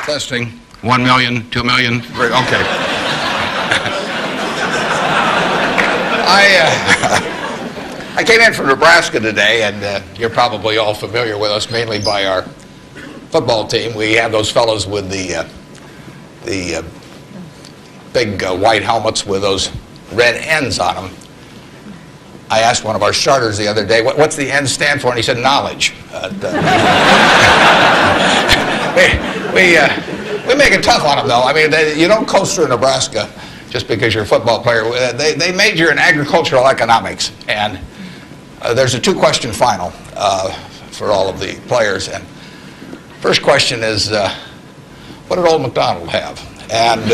Testing. 1 million, 2 million, 3, okay. I came in from Nebraska today, and you're probably all familiar with us mainly by our football team. We have those fellows with the big white helmets with those red N's on them. I asked one of our starters the other day, what's the N stand for? And he said, knowledge. We make it tough on them, though. I mean, you don't coast through Nebraska just because you're a football player. They major in agricultural economics, and there's a 2-question final for all of the players. And first question is, what did Old MacDonald have? And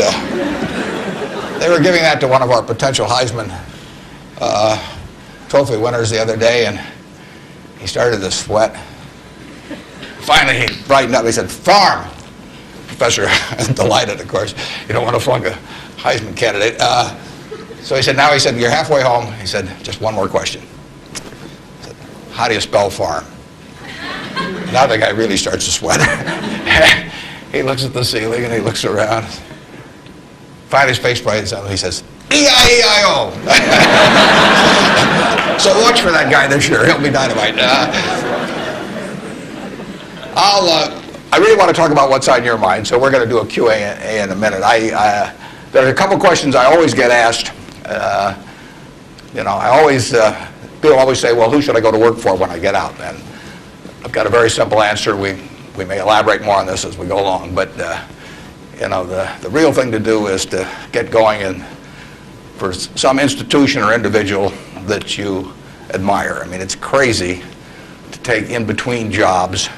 they were giving that to one of our potential Heisman Trophy winners the other day, and he started to sweat. Finally, he brightened up. He said, farm. Professor, delighted, of course. You don't want to flunk a Heisman candidate. So he said, you're halfway home. He said, just one more question. He said, how do you spell farm? Now the guy really starts to sweat. He looks at the ceiling and he looks around. Finally, his face brightens up and he says, E-I-E-I-O. So watch for that guy this year. He'll be dynamite. I really want to talk about what's on your mind, so we're going to do a Q&A in a minute. There are a couple questions I always get asked. People always say, well, who should I go to work for when I get out? And I've got a very simple answer. We may elaborate more on this as we go along, but the real thing to do is to get going for some institution or individual that you admire. I mean, it's crazy to take in-between jobs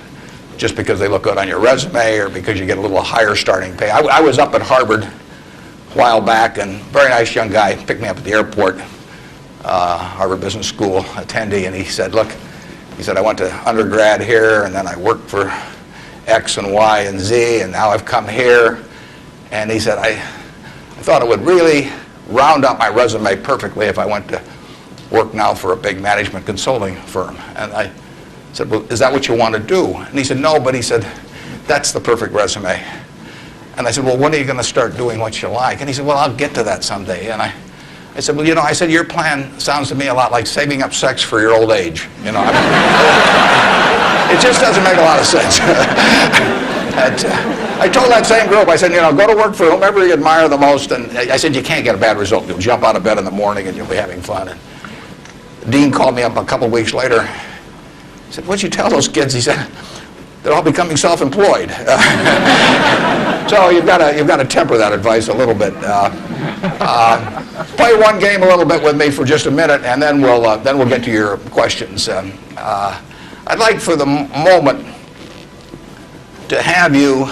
just because they look good on your resume or because you get a little higher starting pay. I was up at Harvard a while back, and a very nice young guy picked me up at the airport, Harvard Business School attendee, and he said, I went to undergrad here, and then I worked for X and Y and Z, and now I've come here. And he said, I thought it would really round up my resume perfectly if I went to work now for a big management consulting firm. And I said, well, is that what you want to do? And he said, no, but he said, that's the perfect resume. And I said, well, when are you going to start doing what you like? And he said, well, I'll get to that someday. And I said, well, your plan sounds to me a lot like saving up sex for your old age. It just doesn't make a lot of sense. I told that same group, I said, go to work for whomever you admire the most. And I said, you can't get a bad result. You'll jump out of bed in the morning and you'll be having fun. And the dean called me up a couple of weeks later. He said, what'd you tell those kids? He said, they're all becoming self-employed. So you've got to temper that advice a little bit. Play one game a little bit with me for just a minute, and then we'll get to your questions. I'd like for the moment to have you,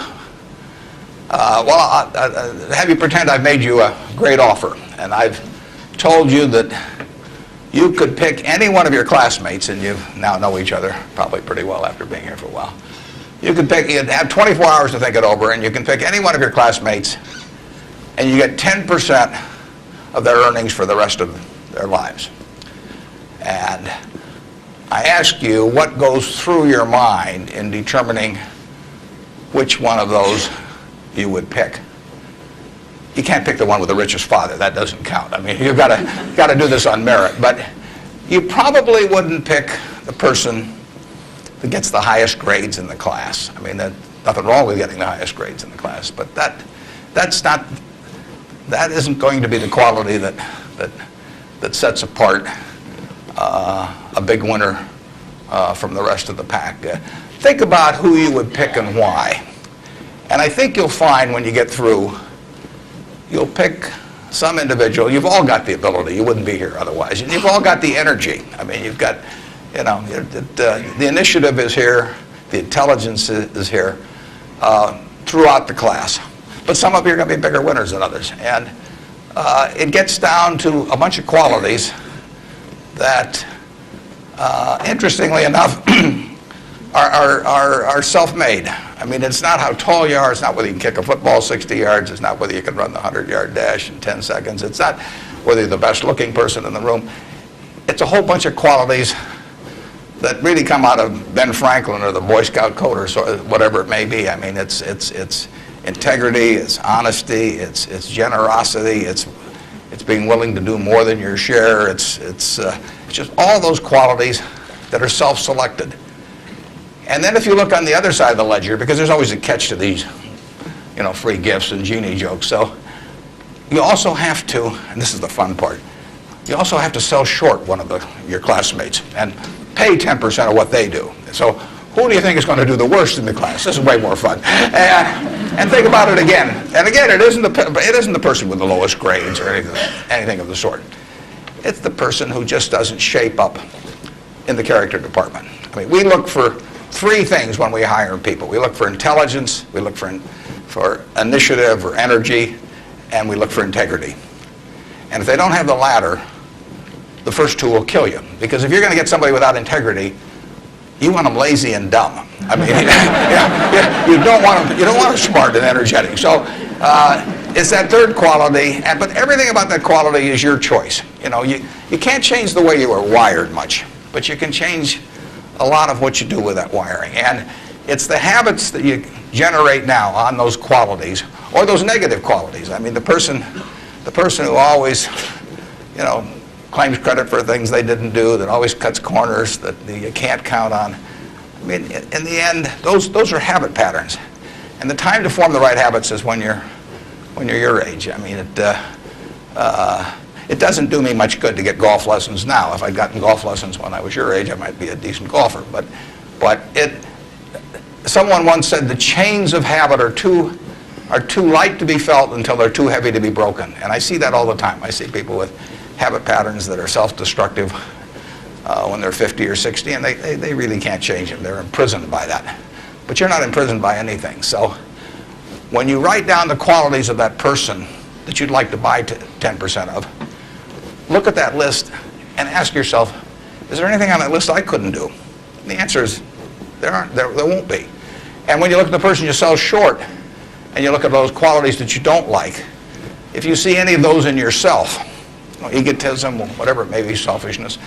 have you pretend I've made you a great offer, and I've told you that you could pick any one of your classmates, and you now know each other probably pretty well after being here for a while. You'd have 24 hours to think it over, and you can pick any one of your classmates, and you get 10% of their earnings for the rest of their lives. And I ask you what goes through your mind in determining which one of those you would pick. You can't pick the one with the richest father. That doesn't count. I mean, you've got to do this on merit. But you probably wouldn't pick the person that gets the highest grades in the class. I mean, there's nothing wrong with getting the highest grades in the class, but that isn't going to be the quality that sets apart a big winner from the rest of the pack. Think about who you would pick and why. And I think you'll find when you get through, you'll pick some individual. You've all got the ability. You wouldn't be here otherwise. You've all got the energy. I mean, you've got, the initiative is here. The intelligence is here throughout the class. But some of you are going to be bigger winners than others. And it gets down to a bunch of qualities that, interestingly enough, are self-made. I mean, it's not how tall you are. It's not whether you can kick a football 60 yards. It's not whether you can run the 100-yard dash in 10 seconds. It's not whether you're the best-looking person in the room. It's a whole bunch of qualities that really come out of Ben Franklin or the Boy Scout code or whatever it may be. I mean, it's integrity, it's honesty, it's generosity, it's being willing to do more than your share. It's just all those qualities that are self-selected. And then if you look on the other side of the ledger, because there's always a catch to these, free gifts and genie jokes. So you also have to, and this is the fun part, you also have to sell short one of your classmates and pay 10% of what they do. So who do you think is going to do the worst in the class? This is way more fun. And think about it again. And again, it isn't the person with the lowest grades or anything of the sort. It's the person who just doesn't shape up in the character department. I mean, we look for three things when we hire people. We look for intelligence, we look for initiative or energy, and we look for integrity. And if they don't have the latter, the first two will kill you. Because if you're going to get somebody without integrity, you want them lazy and dumb. I mean, you don't want them smart and energetic. So it's that third quality, but everything about that quality is your choice. You can't change the way you are wired much, but you can change a lot of what you do with that wiring. And it's the habits that you generate now on those qualities, or those negative qualities. I mean, the person who always, claims credit for things they didn't do, that always cuts corners, that you can't count on. I mean, in the end, those are habit patterns. And the time to form the right habits is when you're your age. I mean, it doesn't do me much good to get golf lessons now. If I'd gotten golf lessons when I was your age, I might be a decent golfer. But someone once said the chains of habit are too light to be felt until they're too heavy to be broken. And I see that all the time. I see people with habit patterns that are self-destructive when they're 50 or 60, and they really can't change them. They're imprisoned by that. But you're not imprisoned by anything. So when you write down the qualities of that person that you'd like to buy 10% of, look at that list and ask yourself, is there anything on that list I couldn't do? And the answer is there won't be. And when you look at the person you sell short and you look at those qualities that you don't like, if you see any of those in yourself, egotism, whatever it may be, selfishness,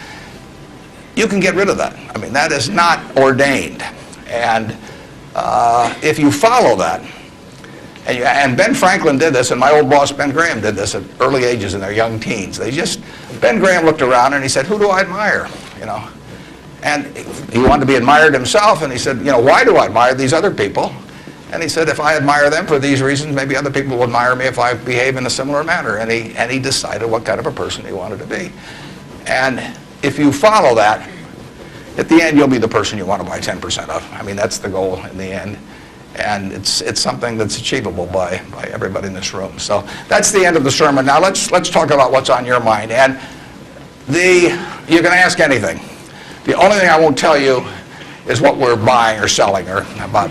you can get rid of that. I mean, that is not ordained. And if you follow that, and Ben Franklin did this, and my old boss Ben Graham did this at early ages in their young teens. Ben Graham looked around and he said, who do I admire? And he wanted to be admired himself, and he said, why do I admire these other people? And he said, if I admire them for these reasons, maybe other people will admire me if I behave in a similar manner. And he decided what kind of a person he wanted to be. And if you follow that, at the end, you'll be the person you want to buy 10% of. I mean, that's the goal in the end. And it's something that's achievable by everybody in this room. So that's the end of the sermon. Now let's talk about what's on your mind. And you can ask anything. The only thing I won't tell you is what we're buying or selling or about.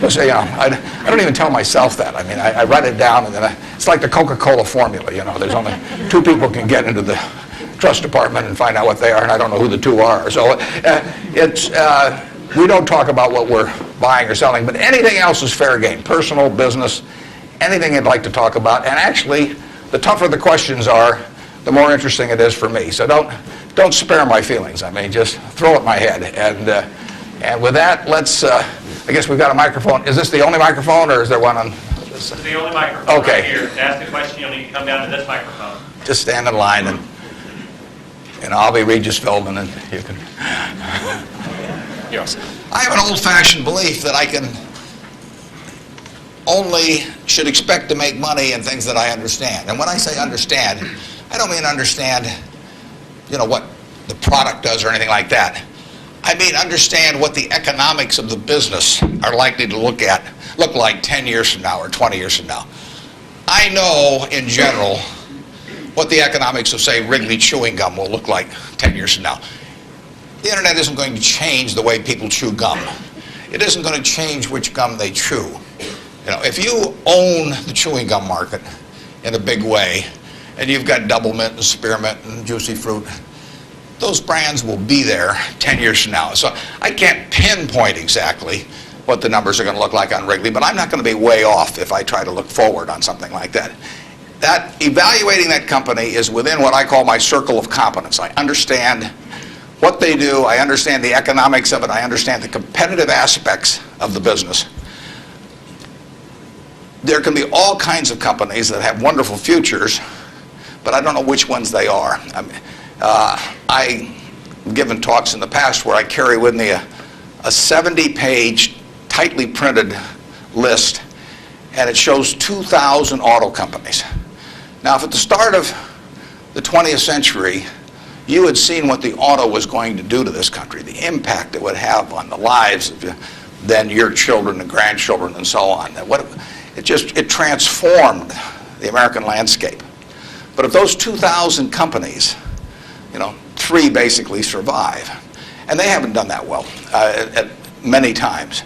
I don't even tell myself that. I mean, I write it down, and then it's like the Coca-Cola formula. There's only two people can get into the trust department and find out what they are, and I don't know who the two are. So we don't talk about what we're buying or selling, but anything else is fair game. Personal, business, anything you'd like to talk about. And actually, the tougher the questions are, the more interesting it is for me. So don't spare my feelings. I mean, just throw at my head. And with that, let's. I guess we've got a microphone. Is this the only microphone, or is there one on this? This is the only microphone. Okay. Right here. To ask a question, you'll need to come down to this microphone. Just stand in line, and I'll be Regis Philbin, and you can. Yes. I have an old-fashioned belief that I should expect to make money in things that I understand. And when I say understand, I don't mean understand, what the product does or anything like that. I mean understand what the economics of the business are likely to look like 10 years from now or 20 years from now. I know, in general, what the economics of, say, Wrigley chewing gum will look like 10 years from now. The internet isn't going to change the way people chew gum. It isn't going to change which gum they chew. If you own the chewing gum market in a big way, and you've got Double Mint and Spearmint and Juicy Fruit, those brands will be there 10 years from now. So I can't pinpoint exactly what the numbers are going to look like on Wrigley, but I'm not going to be way off if I try to look forward on something like that. That evaluating that company is within what I call my circle of competence. I understand what they do, I understand the economics of it, I understand the competitive aspects of the business. there can be all kinds of companies that have wonderful futures, but I don't know which ones they are. I've given talks in the past where I carry with me a 70-page, tightly printed list, and it shows 2,000 auto companies. Now, if at the start of the 20th century, you had seen what the auto was going to do to this country, the impact it would have on the lives of then your children and grandchildren and so on. It transformed the American landscape. But of those 2,000 companies, 3 basically survive. And they haven't done that well at many times.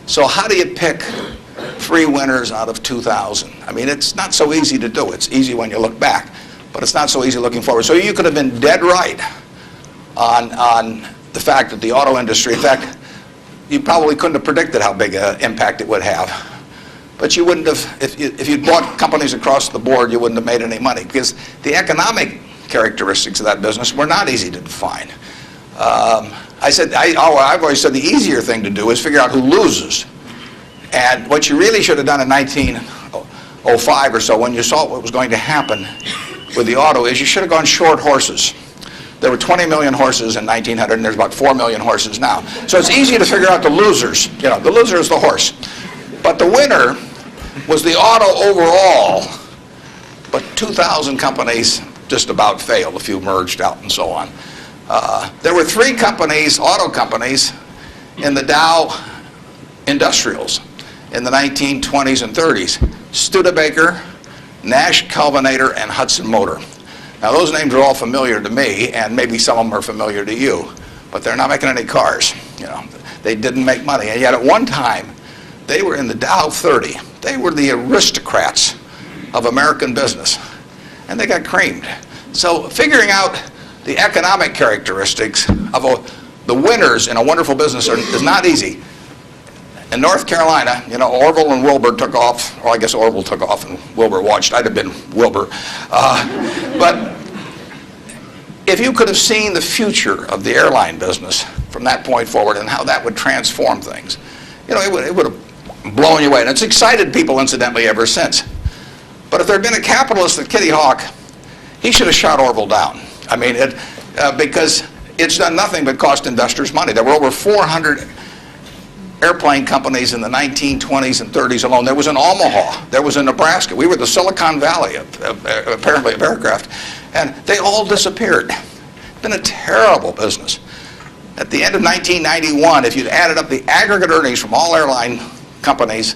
So how do you pick 3 winners out of 2,000? I mean, it's not so easy to do. It's easy when you look back, but it's not so easy looking forward. So you could have been dead right on the fact that the auto industry, in fact, you probably couldn't have predicted how big an impact it would have. But you wouldn't have, if you'd bought companies across the board, you wouldn't have made any money, because the economic characteristics of that business were not easy to define. I've always said the easier thing to do is figure out who loses. And what you really should have done in 1905 or so, when you saw what was going to happen with the auto, is you should have gone short horses. There were 20 million horses in 1900, and there's about 4 million horses now. So it's easy to figure out the losers. The loser is the horse. But the winner was the auto overall. But 2,000 companies just about failed. A few merged out and so on. There were 3 companies, auto companies, in the Dow Industrials in the 1920s and 30s. Studebaker, Nash Kelvinator, and Hudson Motor. Now those names are all familiar to me, and maybe some of them are familiar to you, but they're not making any cars. They didn't make money, and yet at one time they were in the Dow 30. They were the aristocrats of American business, and they got creamed. So figuring out the economic characteristics of the winners in a wonderful business is not easy. In North Carolina, Orville and Wilbur took off, or I guess Orville took off and Wilbur watched. I'd have been Wilbur. But if you could have seen the future of the airline business from that point forward and how that would transform things, it would have blown you away. And it's excited people, incidentally, ever since. But if there had been a capitalist at Kitty Hawk, he should have shot Orville down. I mean, because it's done nothing but cost investors money. There were over 400 airplane companies in the 1920s and 30s alone. There was in Omaha. There was in Nebraska. We were the Silicon Valley, apparently, of aircraft. And they all disappeared. It's been a terrible business. At the end of 1991, if you'd added up the aggregate earnings from all airline companies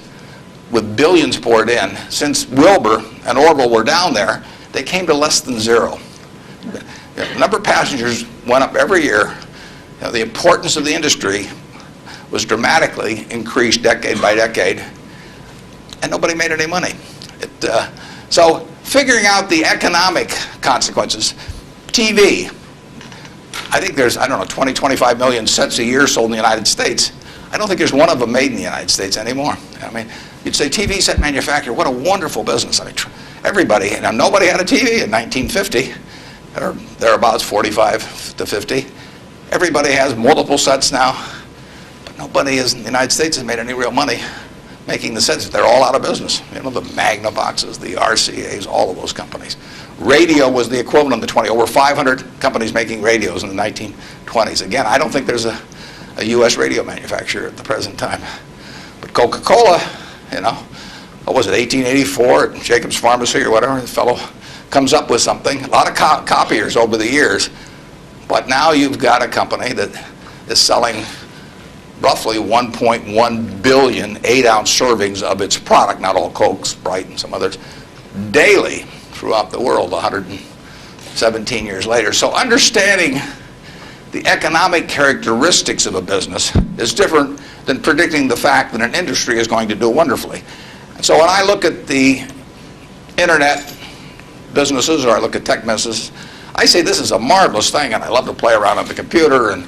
with billions poured in, since Wilbur and Orville were down there, they came to less than 0. The number of passengers went up every year. The importance of the industry was dramatically increased decade by decade, and nobody made any money. So figuring out the economic consequences. TV, I think there's, 20, 25 million sets a year sold in the United States. I don't think there's one of them made in the United States anymore. I mean, you'd say TV set manufacturer, what a wonderful business. I mean, everybody, nobody had a TV in 1950, or thereabouts, 45 to 50. Everybody has multiple sets now. Nobody in the United States has made any real money making the sets. They're all out of business. The Magnavoxes, the RCAs, all of those companies. Radio was the equivalent in the 20s. Over 500 companies making radios in the 1920s. Again, I don't think there's a U.S. radio manufacturer at the present time. But Coca-Cola, what was it, 1884 at Jacobs Pharmacy or whatever, the fellow comes up with something. A lot of copiers over the years. But now you've got a company that is selling roughly 1.1 billion 8-ounce servings of its product, not all Coke, Sprite, and some others, daily throughout the world 117 years later. So understanding the economic characteristics of a business is different than predicting the fact that an industry is going to do wonderfully. And so when I look at the internet businesses, or I look at tech businesses, I say this is a marvelous thing, and I love to play around on the computer, and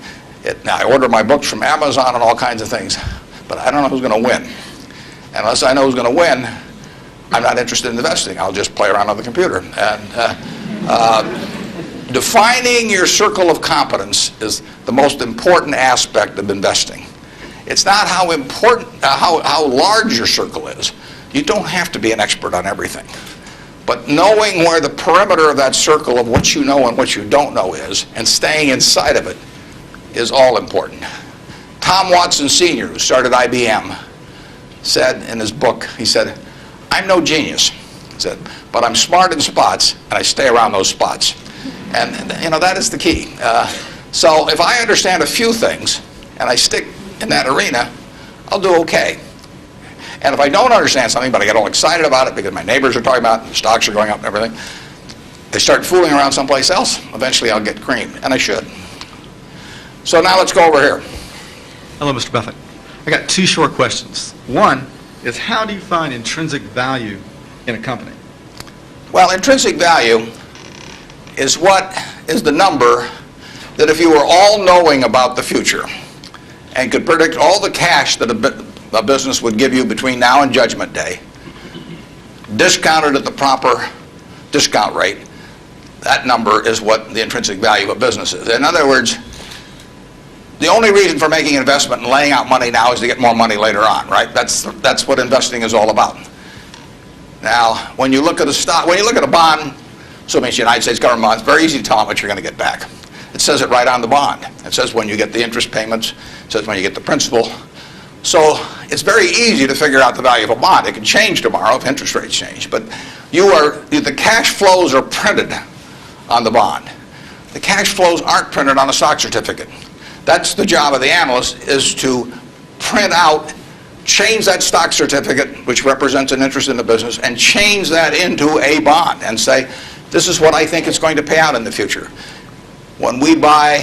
now I order my books from Amazon and all kinds of things, but I don't know who's going to win. And unless I know who's going to win, I'm not interested in investing. I'll just play around on the computer. And defining your circle of competence is the most important aspect of investing. It's not how important, how large your circle is. You don't have to be an expert on everything. But knowing where the perimeter of that circle of what you know and what you don't know is, and staying inside of it, is all important. Tom Watson Sr., who started IBM, said in his book, he said, "I'm no genius," he said, "but I'm smart in spots, and I stay around those spots." And that is the key. So if I understand a few things, and I stick in that arena, I'll do okay. And if I don't understand something, but I get all excited about it because my neighbors are talking about it, the stocks are going up and everything, they start fooling around someplace else, eventually I'll get creamed, and I should. So now let's go over here. Hello, Mr. Buffett. I got two short questions. One is, how do you find intrinsic value in a company? Well, intrinsic value is what is the number that if you were all-knowing about the future and could predict all the cash that a business would give you between now and Judgment Day, discounted at the proper discount rate, that number is what the intrinsic value of a business is. In other words, the only reason for making an investment and laying out money now is to get more money later on, right? That's what investing is all about. Now, when you look at a stock, when you look at a bond, assuming it's the United States government bond, it's very easy to tell how much you're going to get back. It says it right on the bond. It says when you get the interest payments. It says when you get the principal. So it's very easy to figure out the value of a bond. It can change tomorrow if interest rates change. But the cash flows are printed on the bond. The cash flows aren't printed on a stock certificate. That's the job of the analyst, is to print out, change that stock certificate, which represents an interest in the business, and change that into a bond and say, this is what I think it's going to pay out in the future. When we buy,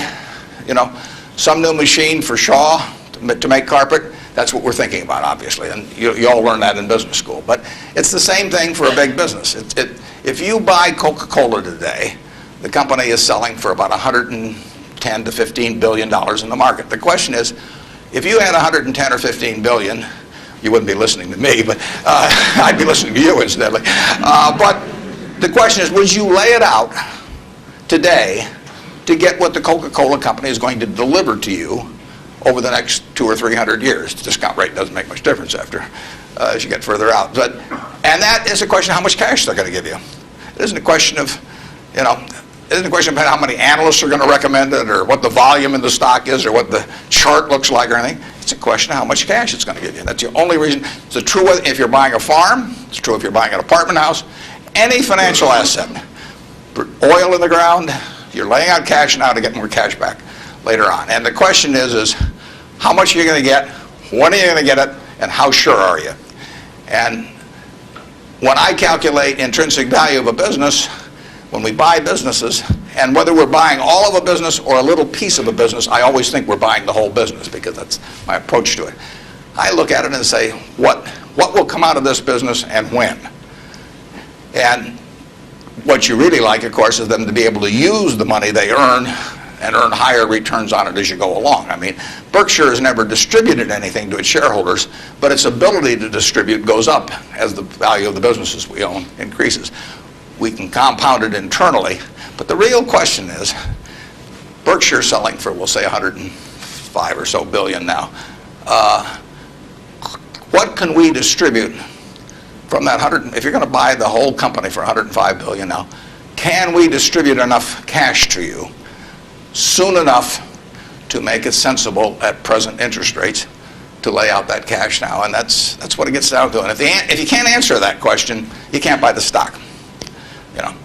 some new machine for Shaw to make carpet, that's what we're thinking about, obviously, and you all learn that in business school. But it's the same thing for a big business. If you buy Coca-Cola today, the company is selling for about $110 to $15 billion in the market. The question is, if you had 110 or 15 billion, you wouldn't be listening to me, but I'd be listening to you incidentally. But the question is, would you lay it out today to get what the Coca-Cola company is going to deliver to you over the next 200 or 300 years? The discount rate doesn't make much difference as you get further out. And that is a question of how much cash they're going to give you. It isn't a question of, it isn't a question of how many analysts are going to recommend it or what the volume in the stock is or what the chart looks like or anything. It's a question of how much cash it's going to give you. That's the only reason. It's true if you're buying a farm. It's true if you're buying an apartment house. Any financial asset. Oil in the ground. You're laying out cash now to get more cash back later on. And the question is how much are you going to get? When are you going to get it? And how sure are you? And when I calculate intrinsic value of a business, when we buy businesses, and whether we're buying all of a business or a little piece of a business, I always think we're buying the whole business because that's my approach to it. I look at it and say, what will come out of this business and when? And what you really like, of course, is them to be able to use the money they earn and earn higher returns on it as you go along. I mean, Berkshire has never distributed anything to its shareholders, but its ability to distribute goes up as the value of the businesses we own increases. We can compound it internally, but the real question is, Berkshire selling for, we'll say, 105 or so billion now. What can we distribute from that 100? If you're going to buy the whole company for 105 billion now, can we distribute enough cash to you soon enough to make it sensible at present interest rates to lay out that cash now? And that's what it gets down to. And if you can't answer that question, you can't buy the stock.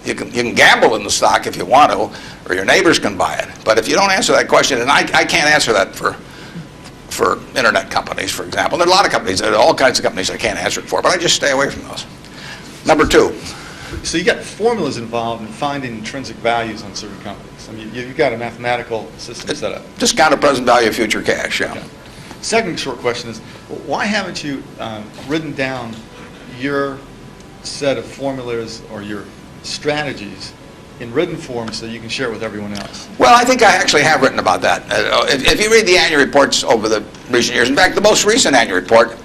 You can gamble in the stock if you want to, or your neighbors can buy it. But if you don't answer that question, and I can't answer that for internet companies, for example. And there are a lot of companies, there are all kinds of companies I can't answer it for, but I just stay away from those. Number two. So you got formulas involved in finding intrinsic values on certain companies. I mean, you've got a mathematical system set up. Discounted present value of future cash, yeah. Okay. Second short question is, why haven't you written down your set of formulas or your strategies in written form so you can share it with everyone else? Well, I think I actually have written about that. If you read the annual reports over the recent years, in fact, the most recent annual report,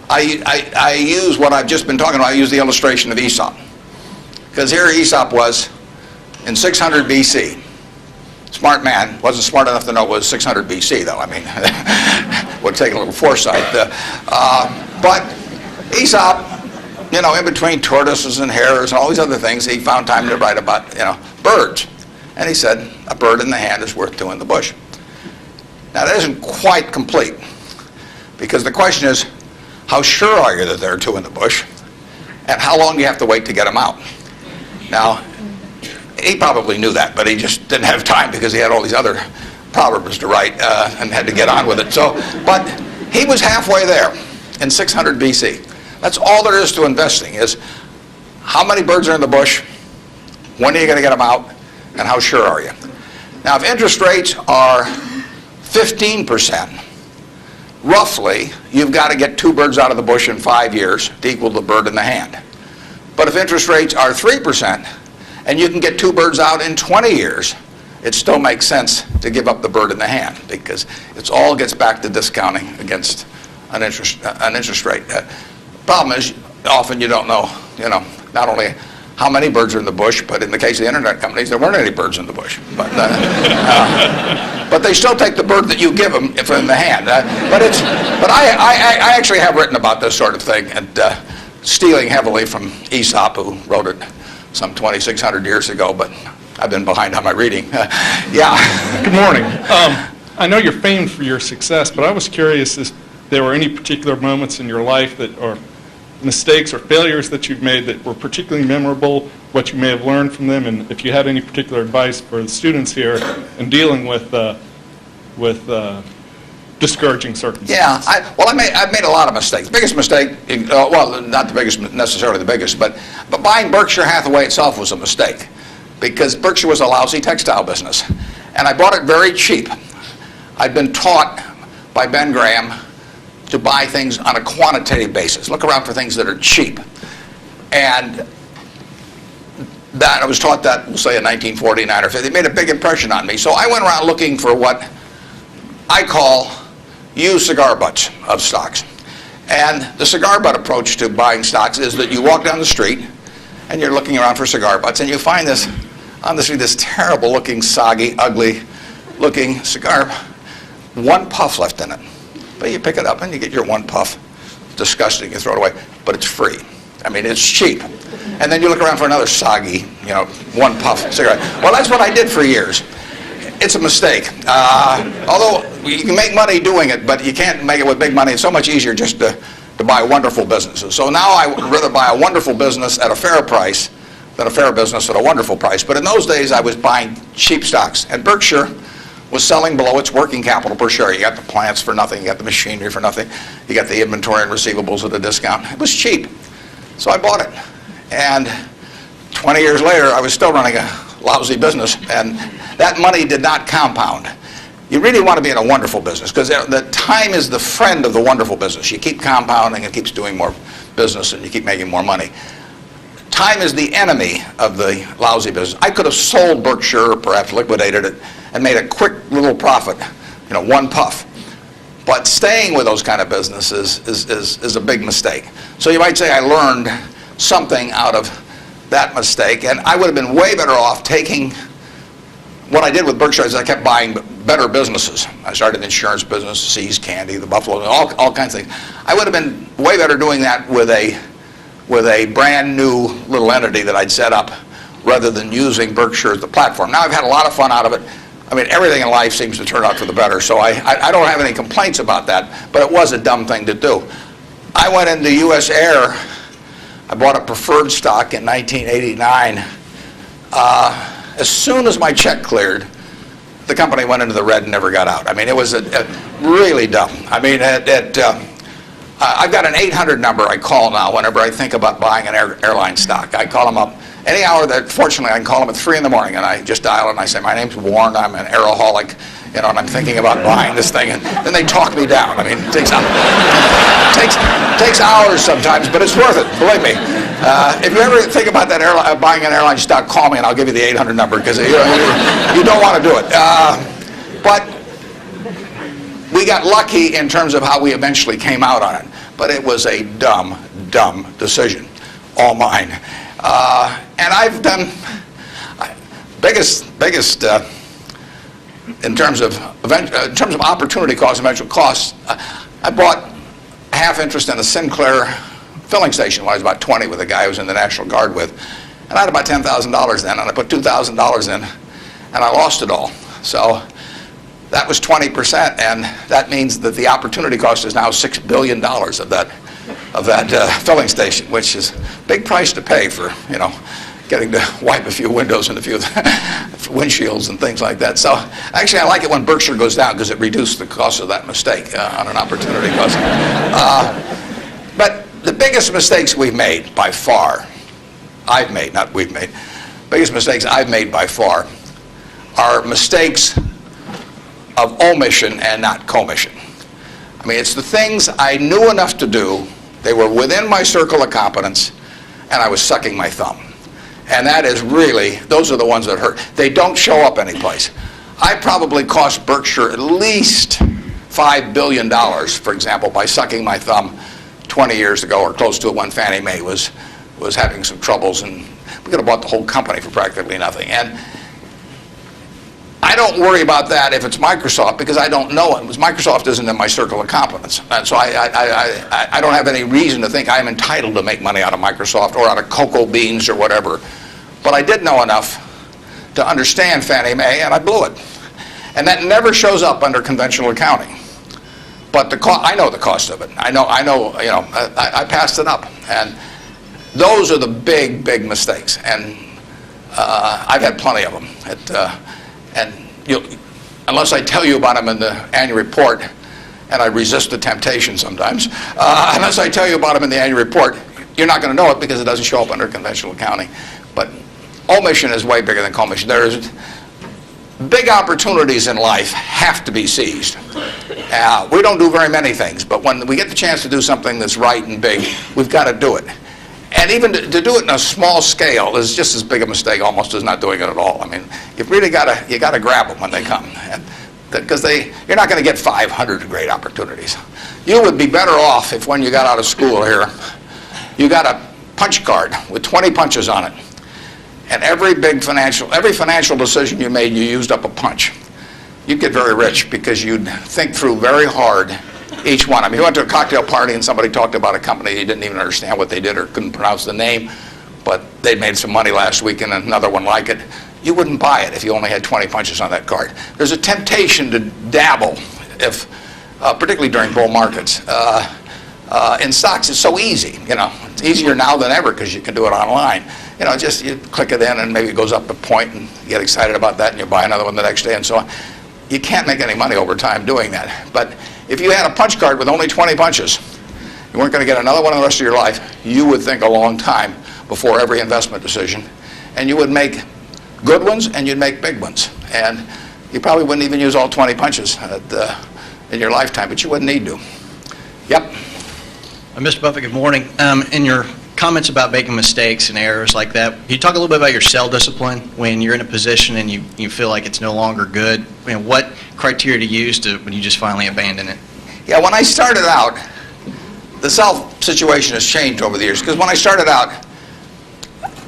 I use what I've just been talking about. I use the illustration of Aesop. Because here Aesop was in 600 BC. Smart man. Wasn't smart enough to know it was 600 BC, though. I mean, would take a little foresight. But Aesop in between tortoises and hares and all these other things, he found time to write about, birds. And he said, a bird in the hand is worth two in the bush. Now, that isn't quite complete, because the question is, how sure are you that there are two in the bush? And how long do you have to wait to get them out? Now, he probably knew that, but he just didn't have time because he had all these other proverbs to write and had to get on with it. But he was halfway there in 600 BC. That's all there is to investing, is how many birds are in the bush, when are you going to get them out, and how sure are you? Now, if interest rates are 15%, roughly, you've got to get two birds out of the bush in 5 years to equal the bird in the hand. But if interest rates are 3%, and you can get two birds out in 20 years, it still makes sense to give up the bird in the hand, because it all gets back to discounting against an interest rate. Problem is, often you don't know, not only how many birds are in the bush, but in the case of the internet companies, there weren't any birds in the bush. But they still take the bird that you give them in the hand. But I actually have written about this sort of thing, and stealing heavily from Aesop, who wrote it some 2,600 years ago, but I've been behind on my reading. Yeah. Good morning. I know you're famed for your success, but I was curious if there were any particular moments in your life or mistakes or failures that you've made that were particularly memorable, what you may have learned from them, and if you had any particular advice for the students here in dealing with discouraging circumstances. Yeah, I've made a lot of mistakes. Biggest mistake, well, not the biggest, necessarily the biggest, but buying Berkshire Hathaway itself was a mistake, because Berkshire was a lousy textile business, and I bought it very cheap. I'd been taught by Ben Graham to buy things on a quantitative basis. Look around for things that are cheap. And that I was taught that, we'll say in 1949 or 50. It made a big impression on me. So I went around looking for what I call used cigar butts of stocks. And the cigar butt approach to buying stocks is that you walk down the street and you're looking around for cigar butts, and you find this on the street, this terrible looking, soggy, ugly looking cigar, one puff left in it. But you pick it up and you get your one puff. It's disgusting, you throw it away, but it's free. I mean, it's cheap. And then you look around for another soggy, one puff cigarette. Well, that's what I did for years. It's a mistake. Although you can make money doing it, but you can't make it with big money. It's so much easier just to buy wonderful businesses. So now I would rather buy a wonderful business at a fair price than a fair business at a wonderful price. But in those days, I was buying cheap stocks. And Berkshire was selling below its working capital per share. You got the plants for nothing, you got the machinery for nothing, you got the inventory and receivables at a discount. It was cheap. So I bought it. And 20 years later, I was still running a lousy business, and that money did not compound. You really want to be in a wonderful business, because the time is the friend of the wonderful business. You keep compounding, it keeps doing more business, and you keep making more money. Time is the enemy of the lousy business. I could have sold Berkshire, perhaps liquidated it, and made a quick little profit, one puff. But staying with those kind of businesses is a big mistake. So you might say I learned something out of that mistake, and I would have been way better off taking what I did with Berkshire is I kept buying better businesses. I started an insurance business, See's Candy, the Buffalo, all kinds of things. I would have been way better doing that with a brand new little entity that I'd set up, rather than using Berkshire as the platform. Now I've had a lot of fun out of it. I mean, everything in life seems to turn out for the better, so I don't have any complaints about that, but it was a dumb thing to do. I went into U.S. Air. I bought a preferred stock in 1989. As soon as my check cleared, the company went into the red and never got out. I mean, it was really dumb. I mean, I've got an 800 number I call now whenever I think about buying an airline stock. I call them up any hour fortunately, I can call them at 3 in the morning, and I just dial it and I say, my name's Warren, I'm an aeroholic, and I'm thinking about buying this thing, and then they talk me down. I mean, it takes hours sometimes, but it's worth it, believe me. If you ever think about that buying an airline stock, call me and I'll give you the 800 number, because you don't want to do it. But we got lucky in terms of how we eventually came out on it, but it was a dumb decision, all mine. And I've done biggest in terms of opportunity costs, eventual costs. I bought half interest in a Sinclair filling station when I was about 20 with a guy I was in the National Guard with. And I had about $10,000 then, and I put $2,000 in, and I lost it all. So that was 20%, and that means that the opportunity cost is now $6 billion of that filling station, which is a big price to pay for, getting to wipe a few windows and a few windshields and things like that. So actually, I like it when Berkshire goes down because it reduced the cost of that mistake on an opportunity cost. But the biggest mistakes we've made by far, I've made, not we've made, biggest mistakes I've made by far are mistakes of omission and not commission. I mean, it's the things I knew enough to do, they were within my circle of competence, and I was sucking my thumb. And that is really, those are the ones that hurt. They don't show up anyplace. I probably cost Berkshire at least $5 billion, for example, by sucking my thumb 20 years ago or close to it when Fannie Mae was having some troubles, and we could have bought the whole company for practically nothing. And I don't worry about that if it's Microsoft because I don't know it. Microsoft isn't in my circle of competence. And so I don't have any reason to think I'm entitled to make money out of Microsoft or out of cocoa beans or whatever. But I did know enough to understand Fannie Mae, and I blew it. And that never shows up under conventional accounting. But I know the cost of it. I know. I passed it up. And those are the big, big mistakes. And I've had plenty of them. And unless I tell you about them in the annual report, and I resist the temptation sometimes, unless I tell you about them in the annual report, you're not going to know it because it doesn't show up under conventional accounting. But omission is way bigger than commission. There's big opportunities in life have to be seized. We don't do very many things, but when we get the chance to do something that's right and big, we've got to do it. And even to do it in a small scale is just as big a mistake almost as not doing it at all. I mean, you've really got to grab them when they come, because you're not going to get 500 great opportunities. You would be better off if when you got out of school here, you got a punch card with 20 punches on it, and every financial decision you made, you used up a punch. You'd get very rich because you'd think through very hard each one. I mean, you went to a cocktail party and somebody talked about a company you didn't even understand what they did or couldn't pronounce the name, but they'd made some money last week and another one like it. You wouldn't buy it if you only had 20 punches on that card. There's a temptation to dabble, particularly during bull markets. In stocks, it's so easy. It's easier now than ever because you can do it online. Just you click it in and maybe it goes up a point and you get excited about that and you buy another one the next day and so on. You can't make any money over time doing that. But if you had a punch card with only 20 punches, you weren't going to get another one the rest of your life, you would think a long time before every investment decision. And you would make good ones and you'd make big ones. And you probably wouldn't even use all 20 punches in your lifetime, but you wouldn't need to. Yep. Mr. Buffett, good morning. In your comments about making mistakes and errors like that, can you talk a little bit about your sell discipline when you're in a position and you feel like it's no longer good? What criteria to use when you just finally abandon it? Yeah, when I started out, the sell situation has changed over the years because when I started out,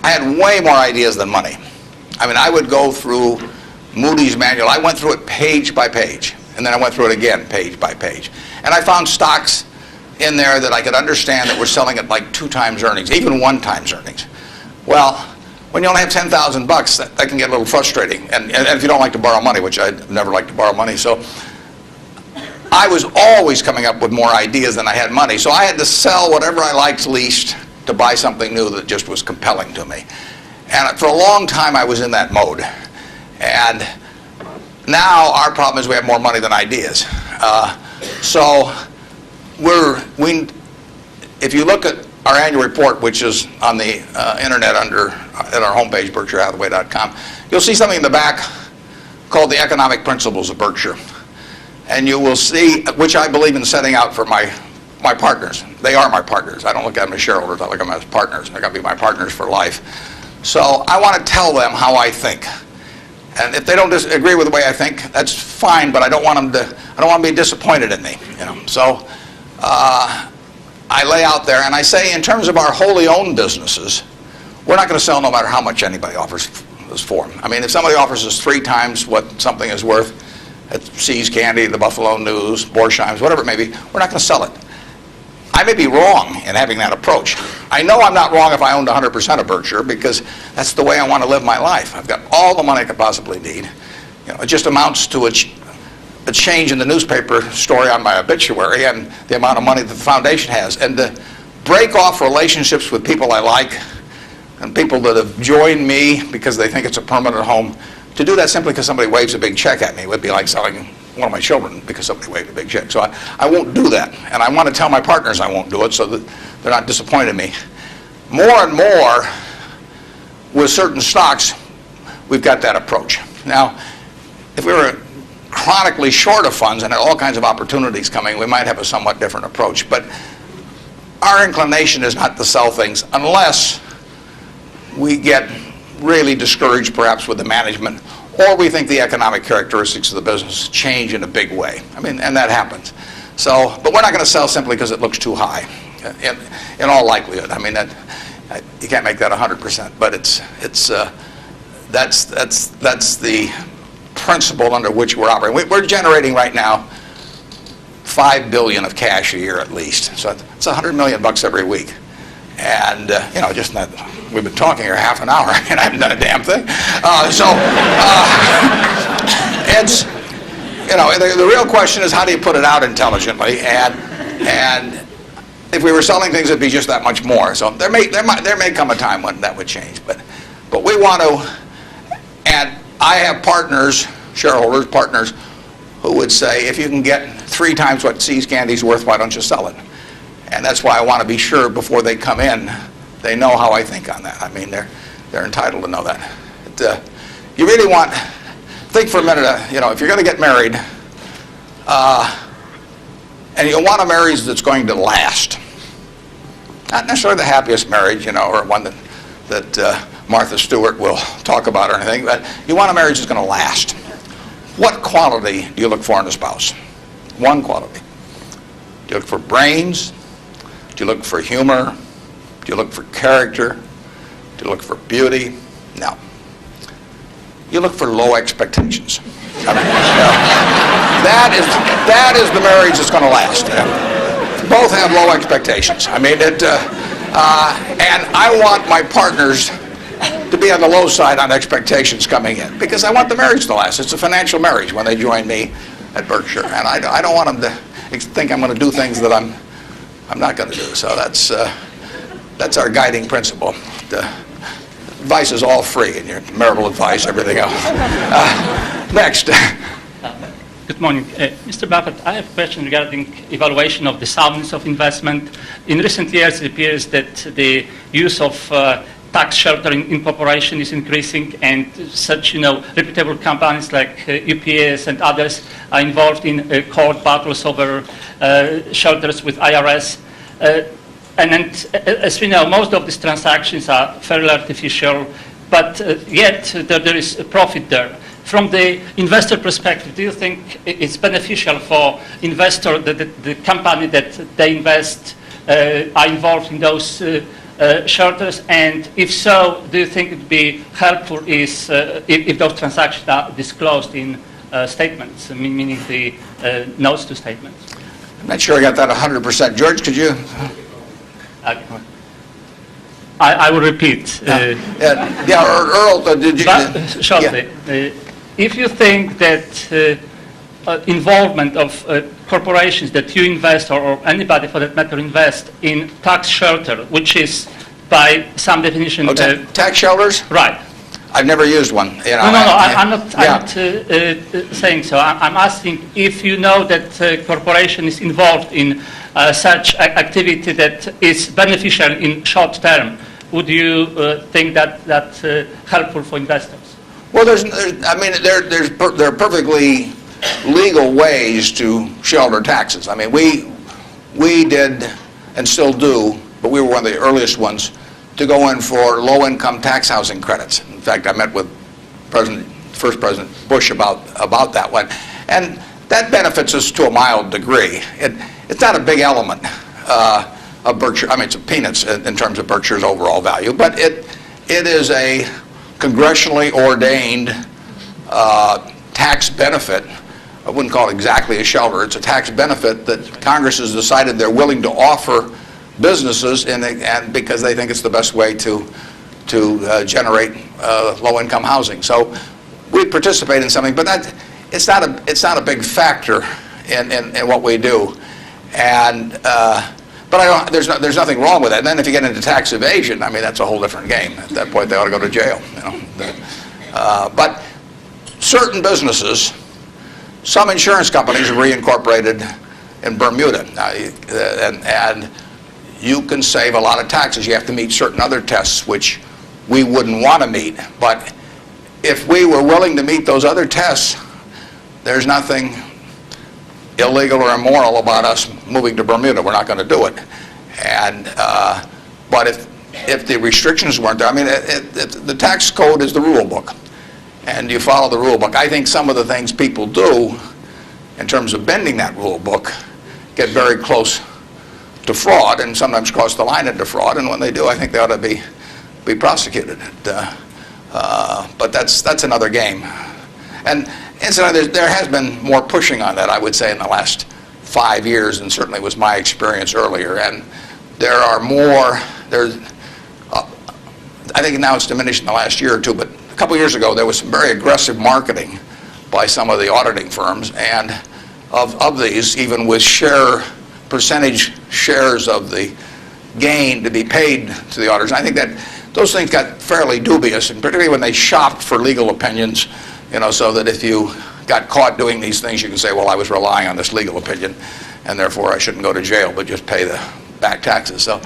I had way more ideas than money. I mean, I would go through Moody's manual. I went through it page by page, and then I went through it again page by page. And I found stocks in there that I could understand that were selling at like 2 times earnings, even 1 times earnings. Well, when you only have $10,000, that can get a little frustrating. And if you don't like to borrow money, which I never like to borrow money, so I was always coming up with more ideas than I had money. So I had to sell whatever I liked least to buy something new that just was compelling to me. And for a long time, I was in that mode. And now our problem is we have more money than ideas. If you look at our annual report, which is on the internet at our homepage, BerkshireHathaway.com, you'll see something in the back called the Economic Principles of Berkshire. And you will see, which I believe in setting out for my partners. They are my partners. I don't look at them as shareholders. I look at them as partners. They're going to be my partners for life. So I want to tell them how I think. And if they don't agree with the way I think, that's fine, but I don't want them to be disappointed in me. So I lay out there and I say, in terms of our wholly owned businesses, we're not going to sell no matter how much anybody offers us for them. I mean, if somebody offers us 3 times what something is worth at See's Candy, the Buffalo News, Borsheim's, whatever it may be, we're not going to sell it. I may be wrong in having that approach. I know I'm not wrong if I owned 100% of Berkshire, because that's the way I want to live my life. I've got all the money I could possibly need. It just amounts to a change in the newspaper story on my obituary and the amount of money that the foundation has. And to break off relationships with people I like and people that have joined me because they think it's a permanent home, to do that simply because somebody waves a big check at me would be like selling one of my children because somebody waved a big check. So I won't do that. And I want to tell my partners I won't do it so that they're not disappointed in me. More and more, with certain stocks, we've got that approach. Now, if we were chronically short of funds and had all kinds of opportunities coming, we might have a somewhat different approach. But our inclination is not to sell things unless we get really discouraged perhaps with the management, or we think the economic characteristics of the business change in a big way. I mean, and that happens. So, but we're not going to sell simply because it looks too high, in all likelihood. I mean, you can't make that 100%, but that's the principle under which we're operating. We're generating right now $5 billion of cash a year at least. So it's $100 million every week. And, just not, we've been talking here half an hour and I haven't done a damn thing. It's, the real question is how do you put it out intelligently? And if we were selling things, it'd be just that much more. So there may come a time when that would change. But we want to, and I have partners, shareholders, partners, who would say, if you can get 3 times what See's Candy's worth, why don't you sell it? And that's why I want to be sure before they come in, they know how I think on that. I mean, they're entitled to know that. You really think for a minute, if you're going to get married, and you want a marriage that's going to last, not necessarily the happiest marriage, or one that Martha Stewart will talk about or anything, but you want a marriage that's going to last. What quality do you look for in a spouse? One quality. Do you look for brains? Do you look for humor? Do you look for character? Do you look for beauty? No. You look for low expectations. I mean, that is the marriage that's going to last. Both have low expectations. I mean, and I want my partners to be on the low side on expectations coming in, because I want the marriage to last. It's a financial marriage when they join me at Berkshire, and I don't want them to think I'm going to do things that I'm not going to do. So that's our guiding principle. The advice is all free, and your marital advice, everything else. Next. Good morning. Mr. Buffett, I have a question regarding evaluation of the soundness of investment. In recent years, it appears that the use of tax sheltering in corporation is increasing, and such, reputable companies like UPS and others are involved in court battles over shelters with IRS. As we know, most of these transactions are fairly artificial, but yet there is a profit there. From the investor perspective, do you think it's beneficial for investor that the company that they invest are involved in those shelters? And if so, do you think it would be helpful if those transactions are disclosed in statements, meaning the notes to statements? I'm not sure I got that 100%. George, could you? I will repeat. Earl, did you? Shortly. Yeah. If you think that involvement of corporations that you invest, or anybody for that matter invest in tax shelter, which is by some definition... tax shelters? Right. I've never used one. I'm not saying so. I'm asking if you know that a corporation is involved in such activity that is beneficial in short term, would you think that's helpful for investors? Well, there are perfectly legal ways to shelter taxes. I mean, we did and still do, but we were one of the earliest ones to go in for low-income tax housing credits. In fact, I met with first President Bush about that one, and that benefits us to a mild degree. It's not a big element of Berkshire. I mean, it's peanuts in terms of Berkshire's overall value, but it is a congressionally ordained tax benefit. I wouldn't call it exactly a shelter. It's a tax benefit that Congress has decided they're willing to offer businesses, and because they think it's the best way to generate low-income housing. So we participate in something, but it's not a big factor in what we do. And but there's nothing wrong with that. And then if you get into tax evasion, I mean, that's a whole different game. At that point, they ought to go to jail. But certain businesses, some insurance companies are reincorporated in Bermuda, and you can save a lot of taxes. You have to meet certain other tests which we wouldn't want to meet. But if we were willing to meet those other tests, there's nothing illegal or immoral about us moving to Bermuda. We're not going to do it. And but if the restrictions weren't there, I mean, the tax code is the rule book, and you follow the rule book. I think some of the things people do in terms of bending that rule book get very close to fraud, and sometimes cross the line into fraud. And when they do, I think they ought to be prosecuted. But that's another game. And incidentally, there has been more pushing on that, I would say, in the last 5 years, and certainly was my experience earlier. And there are more. I think now it's diminished in the last year or two, but a couple years ago there was some very aggressive marketing by some of the auditing firms, and of these, even with percentage shares of the gain to be paid to the auditors. And I think that those things got fairly dubious, and particularly when they shopped for legal opinions, so that if you got caught doing these things, you can say, well, I was relying on this legal opinion, and therefore I shouldn't go to jail, but just pay the back taxes. So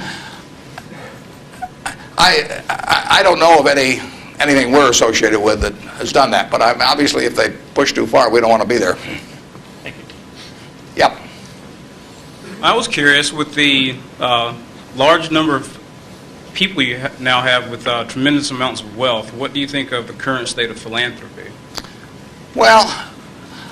I don't know of anything we're associated with that has done that, but obviously if they push too far, we don't want to be there. Thank you. Yep. I was curious, with the large number of people you now have with tremendous amounts of wealth, what do you think of the current state of philanthropy? Well,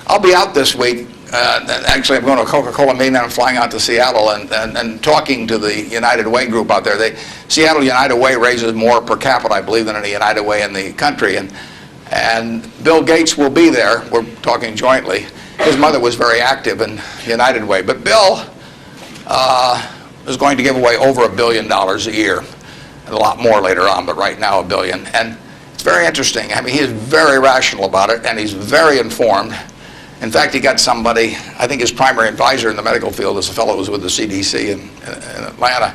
I'll be out this week. Actually, I'm going to a Coca-Cola meeting, and I'm flying out to Seattle and talking to the United Way group out there. Seattle United Way raises more per capita, I believe, than any United Way in the country. And Bill Gates will be there. We're talking jointly. His mother was very active in United Way. But Bill is going to give away over $1 billion a year. And a lot more later on, but right now $1 billion. And it's very interesting. I mean, he is very rational about it, and he's very informed. In fact, he got somebody, I think his primary advisor in the medical field is a fellow who was with the CDC in Atlanta.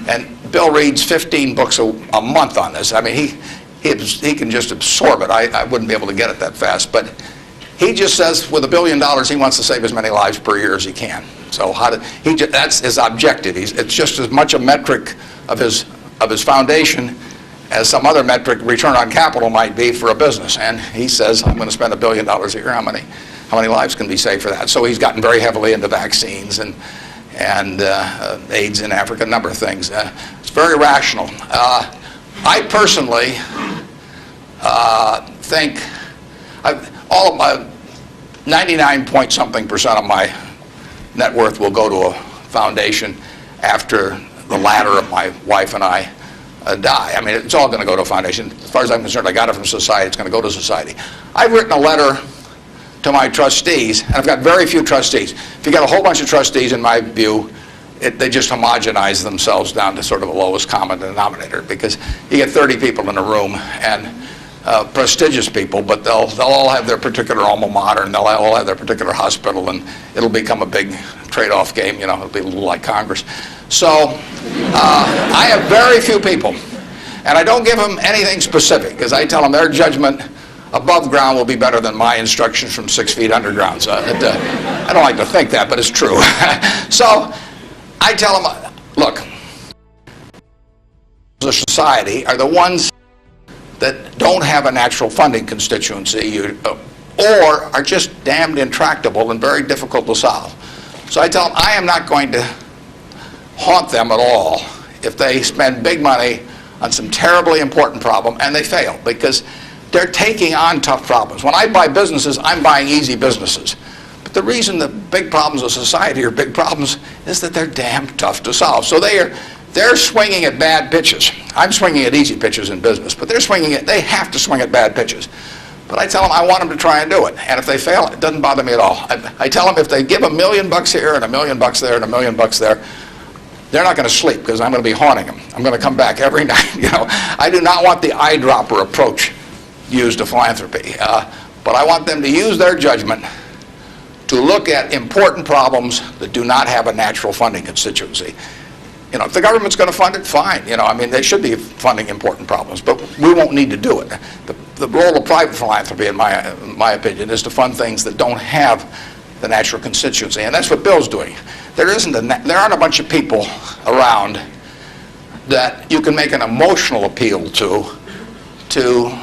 And Bill reads 15 books a month on this. I mean, he can just absorb it. I wouldn't be able to get it that fast. But he just says with $1 billion, he wants to save as many lives per year as he can. So that's his objective. It's just as much a metric of his foundation as some other metric, return on capital, might be for a business. And he says, I'm going to spend $1 billion a year. How many lives can be saved for that? So he's gotten very heavily into vaccines and AIDS in Africa, a number of things. It's very rational. I personally think all of my 99-point-something% of my net worth will go to a foundation after the latter of my wife and I die. I mean, it's all going to go to a foundation. As far as I'm concerned, I got it from society. It's going to go to society. I've written a letter to my trustees, and I've got very few trustees. If you got a whole bunch of trustees, in my view, they just homogenize themselves down to sort of a lowest common denominator, because you get 30 people in a room, and prestigious people, but they'll all have their particular alma mater, and they'll all have their particular hospital, and it'll become a big trade-off game. It'll be a little like Congress. So I have very few people, and I don't give them anything specific, because I tell them their judgment above ground will be better than my instructions from 6 feet underground. So I don't like to think that, but it's true. So I tell them, look, the society are the ones that don't have a natural funding constituency or are just damned intractable and very difficult to solve. So I tell them I am not going to haunt them at all if they spend big money on some terribly important problem and they fail, because they're taking on tough problems. When I buy businesses, I'm buying easy businesses. But the reason the big problems of society are big problems is that they're damn tough to solve. So they're swinging at bad pitches. I'm swinging at easy pitches in business, but they have to swing at bad pitches. But I tell them I want them to try and do it. And if they fail, it doesn't bother me at all. I tell them if they give $1 million here and $1 million there and $1 million there, they're not going to sleep because I'm going to be haunting them. I'm going to come back every night. I do not want the eyedropper approach used to philanthropy, but I want them to use their judgment to look at important problems that do not have a natural funding constituency. If the government's going to fund it, fine. They should be funding important problems, but we won't need to do it. The role of private philanthropy, in my opinion, is to fund things that don't have the natural constituency, and that's what Bill's doing. There aren't a bunch of people around that you can make an emotional appeal to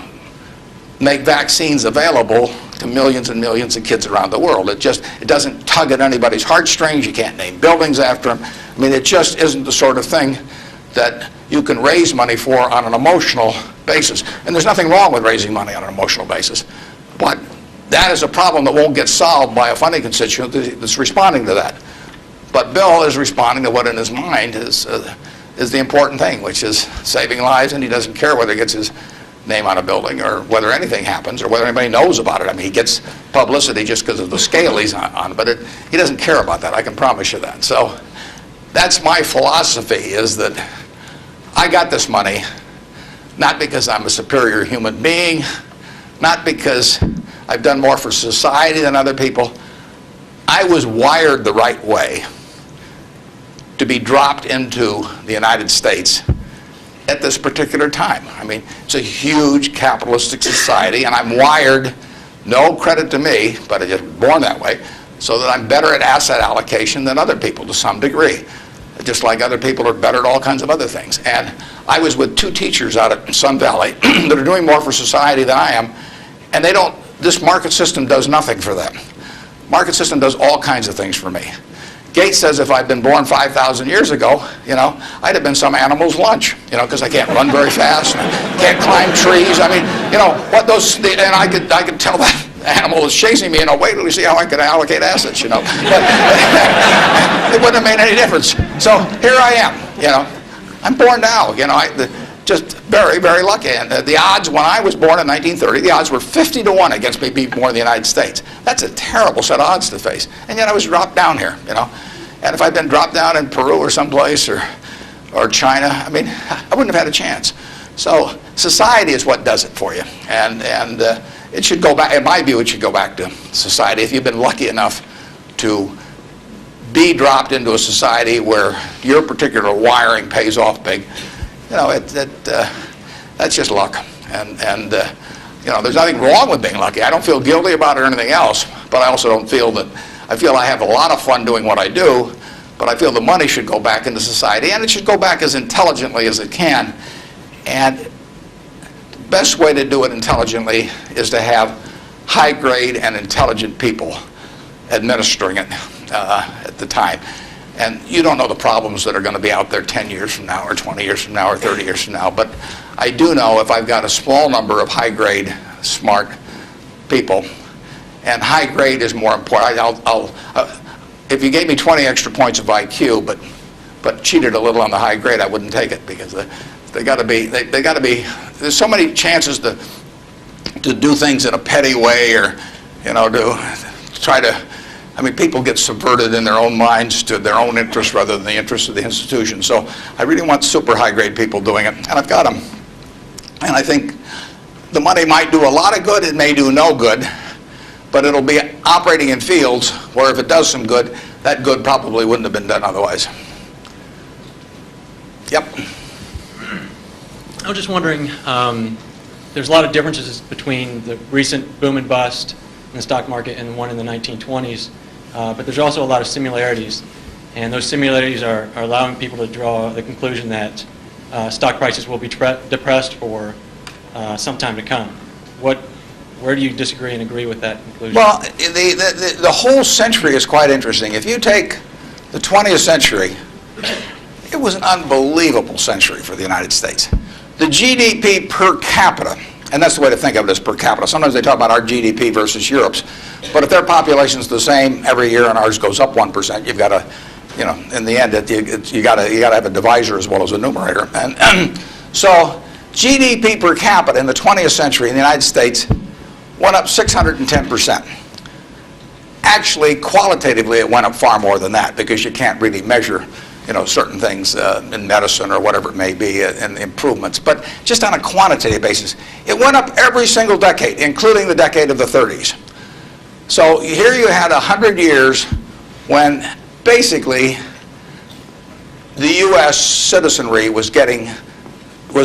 make vaccines available to millions and millions of kids around the world. It doesn't tug at anybody's heartstrings. You can't name buildings after them. It just isn't the sort of thing that you can raise money for on an emotional basis. And there's nothing wrong with raising money on an emotional basis. But that is a problem that won't get solved by a funding constituent that's responding to that. But Bill is responding to what in his mind is the important thing, which is saving lives, and he doesn't care whether he gets his name on a building or whether anything happens or whether anybody knows about it. He gets publicity just because of the scale he's on, but he doesn't care about that, I can promise you that. So that's my philosophy, is that I got this money not because I'm a superior human being, not because I've done more for society than other people. I was wired the right way to be dropped into the United States at this particular time. It's a huge capitalistic society, and I'm wired, no credit to me, but I just was born that way, so that I'm better at asset allocation than other people to some degree. Just like other people are better at all kinds of other things. And I was with two teachers out at Sun Valley that are doing more for society than I am, and this market system does nothing for them. Market system does all kinds of things for me. Gates says if I'd been born 5,000 years ago, I'd have been some animal's lunch, because I can't run very fast, can't climb trees. And I could tell that animal was chasing me, wait till we see how I can allocate assets, But it wouldn't have made any difference. So here I am, I'm born now, just very, very lucky. And the odds when I was born in 1930, the odds were 50 to 1 against me being born in the United States. That's a terrible set of odds to face. And yet I was dropped down here, And if I'd been dropped down in Peru or someplace or China, I wouldn't have had a chance. So society is what does it for you. And it should go back, in my view, it should go back to society. If you've been lucky enough to be dropped into a society where your particular wiring pays off big, that's just luck. And there's nothing wrong with being lucky. I don't feel guilty about it or anything else, but I also don't feel that, I feel I have a lot of fun doing what I do, but I feel the money should go back into society, and it should go back as intelligently as it can. And the best way to do it intelligently is to have high-grade and intelligent people administering it at the time. And you don't know the problems that are going to be out there 10 years from now or 20 years from now or 30 years from now. But I do know if I've got a small number of high-grade, smart people, and high-grade is more important. If you gave me 20 extra points of IQ, but cheated a little on the high grade, I wouldn't take it, because they got to be. There's so many chances to do things in a petty way, or to try to. People get subverted in their own minds to their own interests rather than the interests of the institution. So I really want super high-grade people doing it, and I've got them. And I think the money might do a lot of good, it may do no good, but it'll be operating in fields where if it does some good, that good probably wouldn't have been done otherwise. Yep. I was just wondering, there's a lot of differences between the recent boom and bust in the stock market and one in the 1920s. But there's also a lot of similarities, and those similarities are allowing people to draw the conclusion that stock prices will be depressed for some time to come. Where do you disagree and agree with that conclusion? Well, the whole century is quite interesting. If you take the 20th century, it was an unbelievable century for the United States. The GDP per capita, and that's the way to think of it, as per capita. Sometimes they talk about our GDP versus Europe's. But if their population's the same every year and ours goes up 1%, you've got to, in the end, you got to have a divisor as well as a numerator. And so GDP per capita in the 20th century in the United States went up 610%. Actually, qualitatively, it went up far more than that, because you can't really measure, certain things in medicine or whatever it may be, and improvements. But just on a quantitative basis, it went up every single decade, including the decade of the 30s. So here you had 100 years when basically the U.S. citizenry was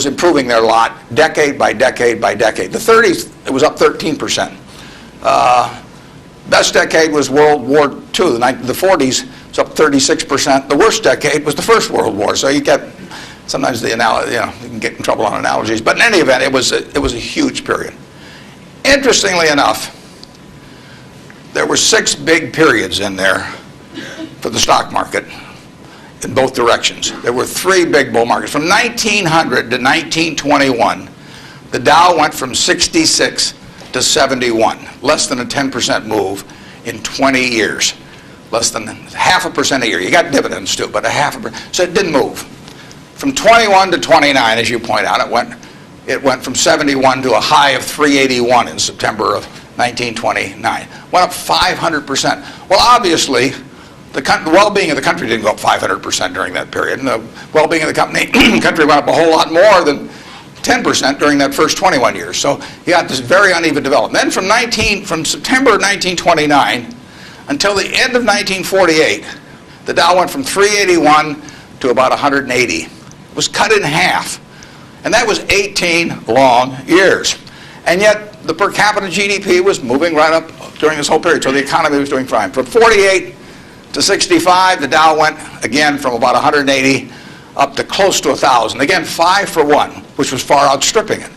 improving their lot decade by decade by decade. The 30s, it was up 13%. Best decade was World War II. The 40s, it's up 36%. The worst decade was the First World War. So you get sometimes you can get in trouble on analogies. But in any event, it was a huge period. Interestingly enough, there were 6 big periods in there for the stock market in both directions. There were 3 big bull markets. From 1900 to 1921, the Dow went from 66 to 71, less than a 10% move in 20 years, less than 0.5% a year. You got dividends too, but 0.5%. So it didn't move. From 21 to 29, as you point out, it went from 71 to a high of 381 in September of 1929. Went up 500%. Well, obviously, the well-being of the country didn't go up 500% during that period. And the well-being of the country went up a whole lot more than 10% during that first 21 years. So you got this very uneven development. Then from September of 1929 until the end of 1948, the Dow went from 381 to about 180. It was cut in half. And that was 18 long years. And yet the per capita GDP was moving right up during this whole period. So the economy was doing fine. From 48 to 65, the Dow went again from about 180 up to close to 1,000. Again, 5 for 1, which was far outstripping it.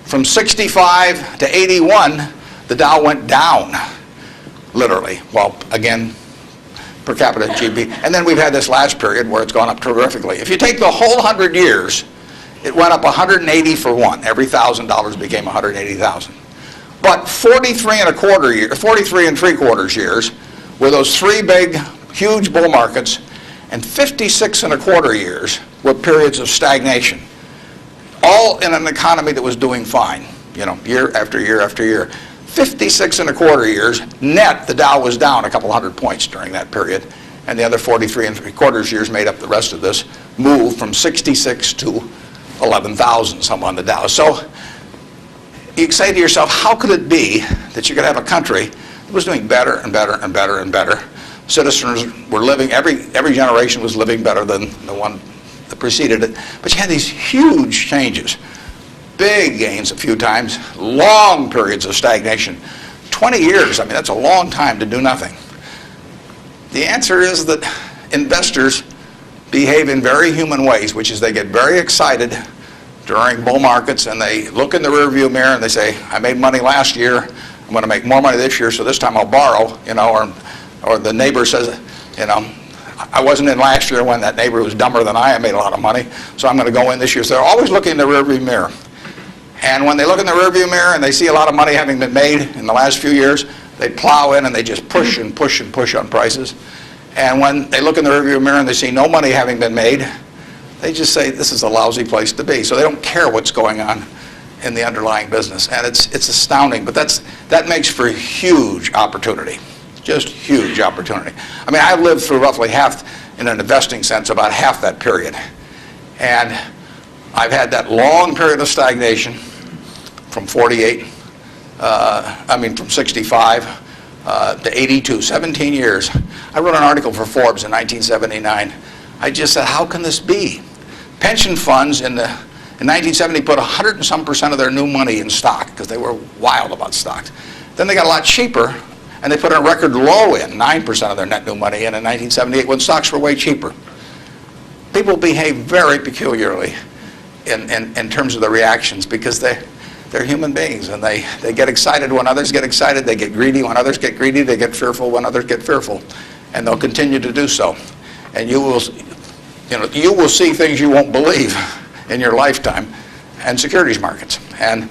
From 65 to 81, the Dow went down, literally. Well, again, per capita GDP. And then we've had this last period where it's gone up terrifically. If you take the whole 100 years, it went up 180 for 1. Every $1,000 became 180,000. But 43 and 3/4 years were those 3 big, huge bull markets, and 56 and 1/4 years were periods of stagnation, all in an economy that was doing fine, year after year after year. 56 and 1/4 years, net, the Dow was down a couple hundred points during that period, and the other 43 and 3/4 years made up the rest of this move from 66 to 11,000 some on the Dow. So you say to yourself, how could it be that you could have a country that was doing better and better and better and better? Citizens were living, every generation was living better than the one that preceded it. But you had these huge changes, big gains a few times, long periods of stagnation. 20 years, that's a long time to do nothing. The answer is that investors behave in very human ways, which is they get very excited during bull markets and they look in the rearview mirror and they say, I made money last year, I'm going to make more money this year, so this time I'll borrow, or the neighbor says, I wasn't in last year when that neighbor was dumber than I made a lot of money, so I'm going to go in this year. So they're always looking in the rearview mirror. And when they look in the rearview mirror and they see a lot of money having been made in the last few years, they plow in and they just push and push and push on prices. And when they look in the rearview mirror and they see no money having been made, they just say this is a lousy place to be. So they don't care what's going on in the underlying business. And it's astounding, but that makes for huge opportunity. Just huge opportunity. I lived through roughly half, in an investing sense, about half that period. And I've had that long period of stagnation from 65 to 82, 17 years. I wrote an article for Forbes in 1979. I just said, how can this be? Pension funds in 1970 put 100 and some % of their new money in stock because they were wild about stocks. Then they got a lot cheaper, and they put a record low in, 9% of their net new money in 1978 when stocks were way cheaper. People behave very peculiarly in terms of the reactions because they're human beings, and they get excited when others get excited, they get greedy when others get greedy, they get fearful when others get fearful, and they'll continue to do so. And you will see things you won't believe in your lifetime in securities markets. And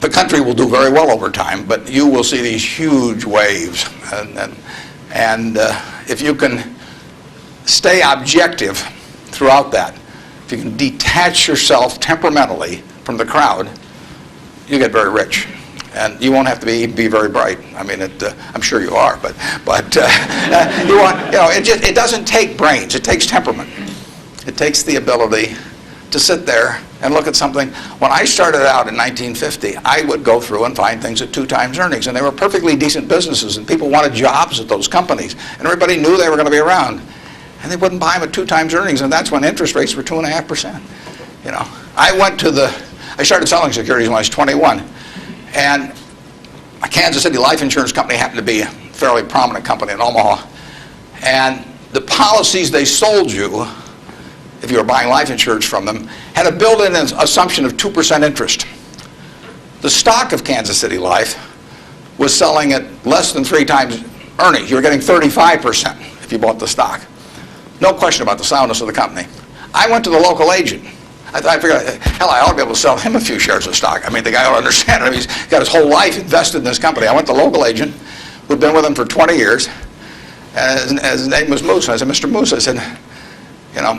the country will do very well over time, but you will see these huge waves. And if you can stay objective throughout that, if you can detach yourself temperamentally from the crowd, you get very rich. And you won't have to be very bright. I mean, I'm sure you are, but you want, it doesn't take brains. It takes temperament. It takes the ability to sit there and look at something. When I started out in 1950, I would go through and find things at 2 times earnings, and they were perfectly decent businesses, and people wanted jobs at those companies, and everybody knew they were going to be around, and they wouldn't buy them at 2 times earnings, and that's when interest rates were 2.5%. I started selling securities when I was 21. And a Kansas City life insurance company happened to be a fairly prominent company in Omaha. And the policies they sold you, if you were buying life insurance from them, had a built-in assumption of 2% interest. The stock of Kansas City Life was selling at less than 3 times earnings. You were getting 35% if you bought the stock. No question about the soundness of the company. I went to the local agent. I figured, hell, I ought to be able to sell him a few shares of stock. I mean, the guy ought to understand it. I mean, he's got his whole life invested in this company. I went to the local agent who'd been with him for 20 years, and his name was Moose. And I said, Mr. Moose, I said,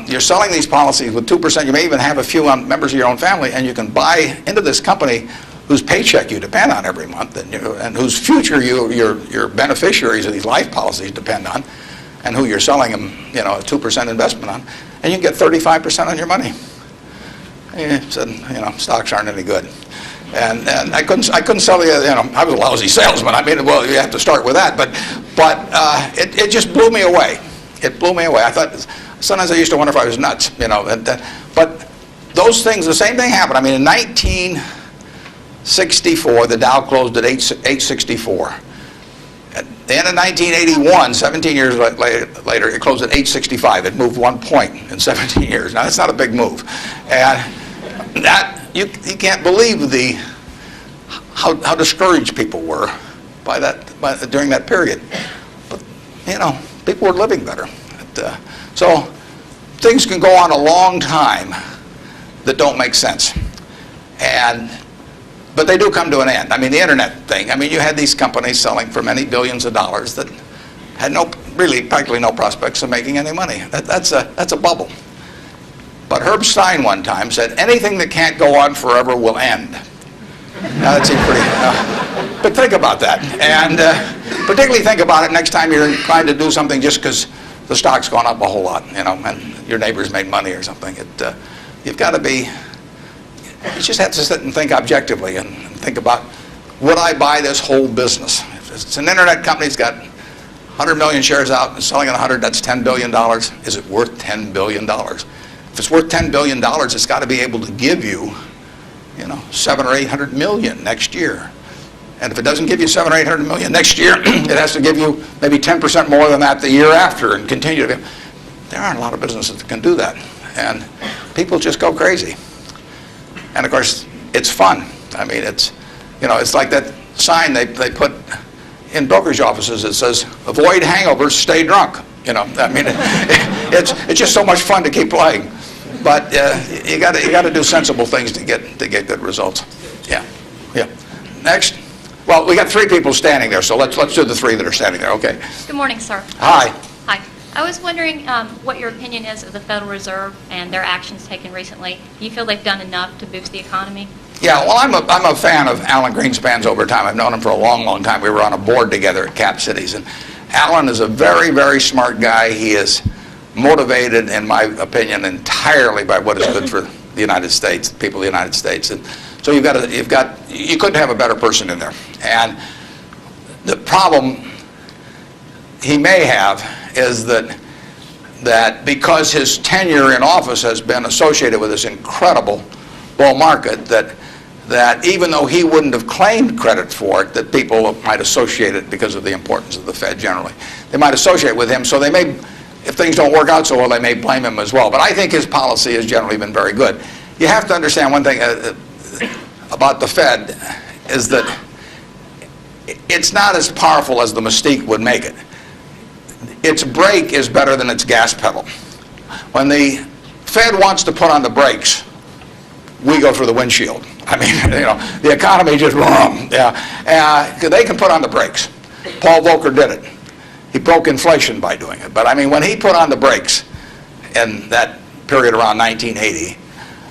you're selling these policies with 2%. You may even have a few members of your own family, and you can buy into this company whose paycheck you depend on every month, and whose future your beneficiaries of these life policies depend on, and who you're selling them, a 2% investment on, and you can get 35% on your money. He said, stocks aren't any good. And I couldn't sell you, I was a lousy salesman. I mean, well, you have to start with that. But it just blew me away. It blew me away. I thought, sometimes I used to wonder if I was nuts, But those things, the same thing happened. I mean, in 1964, the Dow closed at 864. At the end of 1981, 17 years later, it closed at 865. It moved 1 point in 17 years. Now, that's not a big move. And that, you can't believe how discouraged people were during that period. But, people were living better. So things can go on a long time that don't make sense. But they do come to an end. I mean, the internet thing. I mean, you had these companies selling for many billions of dollars that had practically no prospects of making any money. That's a bubble. But Herb Stein one time said, anything that can't go on forever will end. Now, that seems pretty... but think about that. And particularly think about it next time you're trying to do something just because the stock's gone up a whole lot, and your neighbors made money or something. You've got to be... You just have to sit and think objectively and think about, would I buy this whole business? If it's an internet company that's got 100 million shares out and selling at 100, that's $10 billion. Is it worth $10 billion? If it's worth $10 billion, it's got to be able to give you, 700 or 800 million next year. And if it doesn't give you 700 or 800 million next year, it has to give you maybe 10% more than that the year after and continue to. There aren't a lot of businesses that can do that. And people just go crazy. And of course, it's fun. I mean, it's like that sign they put in brokerage offices that says, avoid hangovers, stay drunk. I mean, it's just so much fun to keep playing. But you got to do sensible things to get good results. Yeah. Next. Well, we got 3 people standing there, so let's do the 3 that are standing there. Okay. Good morning, sir. Hi. Hi. I was wondering what your opinion is of the Federal Reserve and their actions taken recently. Do you feel they've done enough to boost the economy? Yeah, well, I'm a fan of Alan Greenspan's over time. I've known him for a long, long time. We were on a board together at Cap Cities, and Alan is a very, very smart guy. He is motivated, in my opinion, entirely by what is good for the United States, the people of the United States. And so you couldn't have a better person in there. And the problem he may have is that because his tenure in office has been associated with this incredible bull market, that even though he wouldn't have claimed credit for it, that people might associate it because of the importance of the Fed generally. They might associate with him, so they may, if things don't work out so well, they may blame him as well. But I think his policy has generally been very good. You have to understand one thing about the Fed is that it's not as powerful as the mystique would make it. Its brake is better than its gas pedal. When the Fed wants to put on the brakes, we go through the windshield. I mean, the economy just, they can put on the brakes. Paul Volcker did it. He broke inflation by doing it. But I mean, when he put on the brakes in that period around 1980,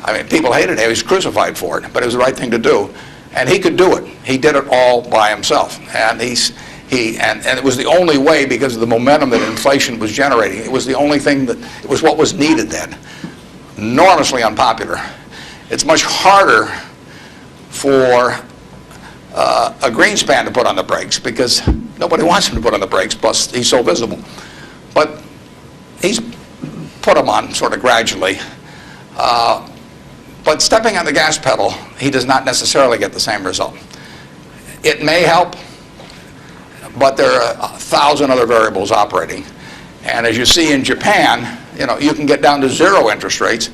I mean, people hated him. He was crucified for it, but it was the right thing to do. And he could do it. He did it all by himself. And and it was the only way, because of the momentum that inflation was generating. It was the only thing it was what was needed then. Enormously unpopular. It's much harder for a Greenspan to put on the brakes, because nobody wants him to put on the brakes, plus he's so visible. But he's put them on sort of gradually. But stepping on the gas pedal, he does not necessarily get the same result. It may help, but there are 1,000 other variables operating. And as you see in Japan, you can get down to 0 interest rates,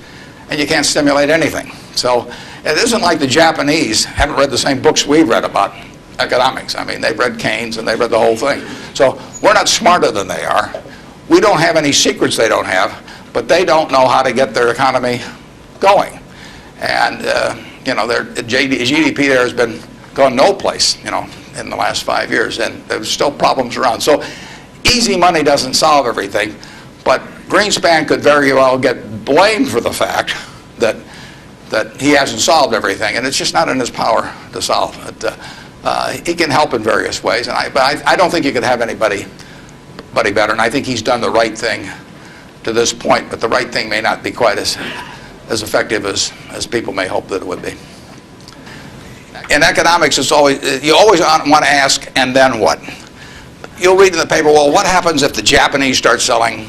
and you can't stimulate anything. So it isn't like the Japanese haven't read the same books we've read about economics. I mean, they've read Keynes and they've read the whole thing. So we're not smarter than they are. We don't have any secrets they don't have, but they don't know how to get their economy going. And their GDP there has been gone no place, in the last 5 years, and there's still problems around. So easy money doesn't solve everything, but Greenspan could very well get blamed for the fact that he hasn't solved everything, and it's just not in his power to solve it. He can help in various ways, but I don't think you could have anybody better, and I think he's done the right thing to this point, but the right thing may not be quite as effective as people may hope that it would be. In economics, you always want to ask, and then what? You'll read in the paper, well, what happens if the Japanese start selling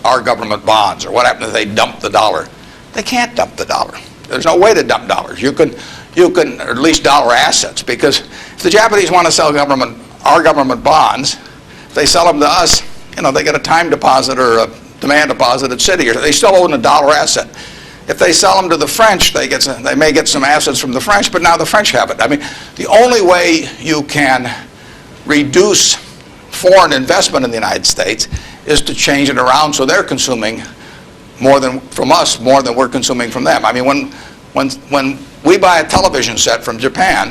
our government bonds, or what happens if they dump the dollar? They can't dump the dollar. There's no way to dump dollars. You can, or at least dollar assets, because if the Japanese want to sell our government bonds, if they sell them to us, they get a time deposit or a demand deposit at Citi, or they still own a dollar asset. If they sell them to the French, they may get some assets from the French, but now the French have it. I mean, the only way you can reduce foreign investment in the United States is to change it around so they're consuming more than we're consuming from them. I mean, when we buy a television set from Japan,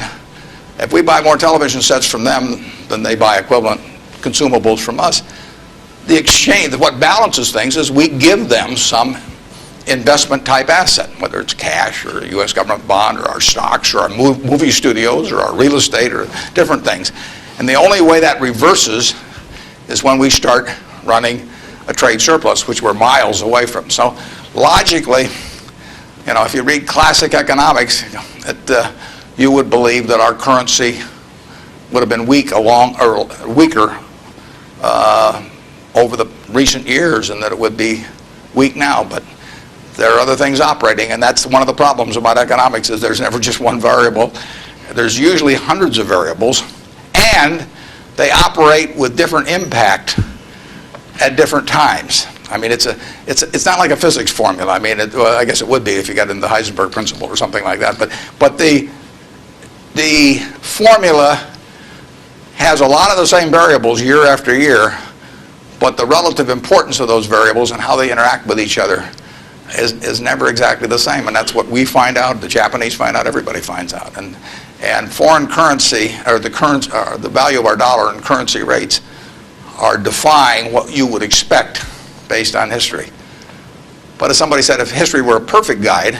if we buy more television sets from them than they buy equivalent consumables from us, the exchange, what balances things is we give them some investment type asset, whether it's cash or a U.S. government bond or our stocks or our movie studios or our real estate or different things. And the only way that reverses is when we start running a trade surplus, which we're miles away from. So logically, if you read classic economics, you would believe that our currency would have been weaker over the recent years, and that it would be weak now. But there are other things operating, and that's one of the problems about economics, is there's never just one variable. There's usually hundreds of variables, and they operate with different impact at different times. I mean, it's not like a physics formula. I mean, I guess it would be if you got into the Heisenberg principle or something like that. But the formula has a lot of the same variables year after year, but the relative importance of those variables and how they interact with each other is never exactly the same, and that's what we find out, the Japanese find out, everybody finds out. And foreign currency, or the value of our dollar and currency rates are defying what you would expect based on history. But as somebody said, if history were a perfect guide,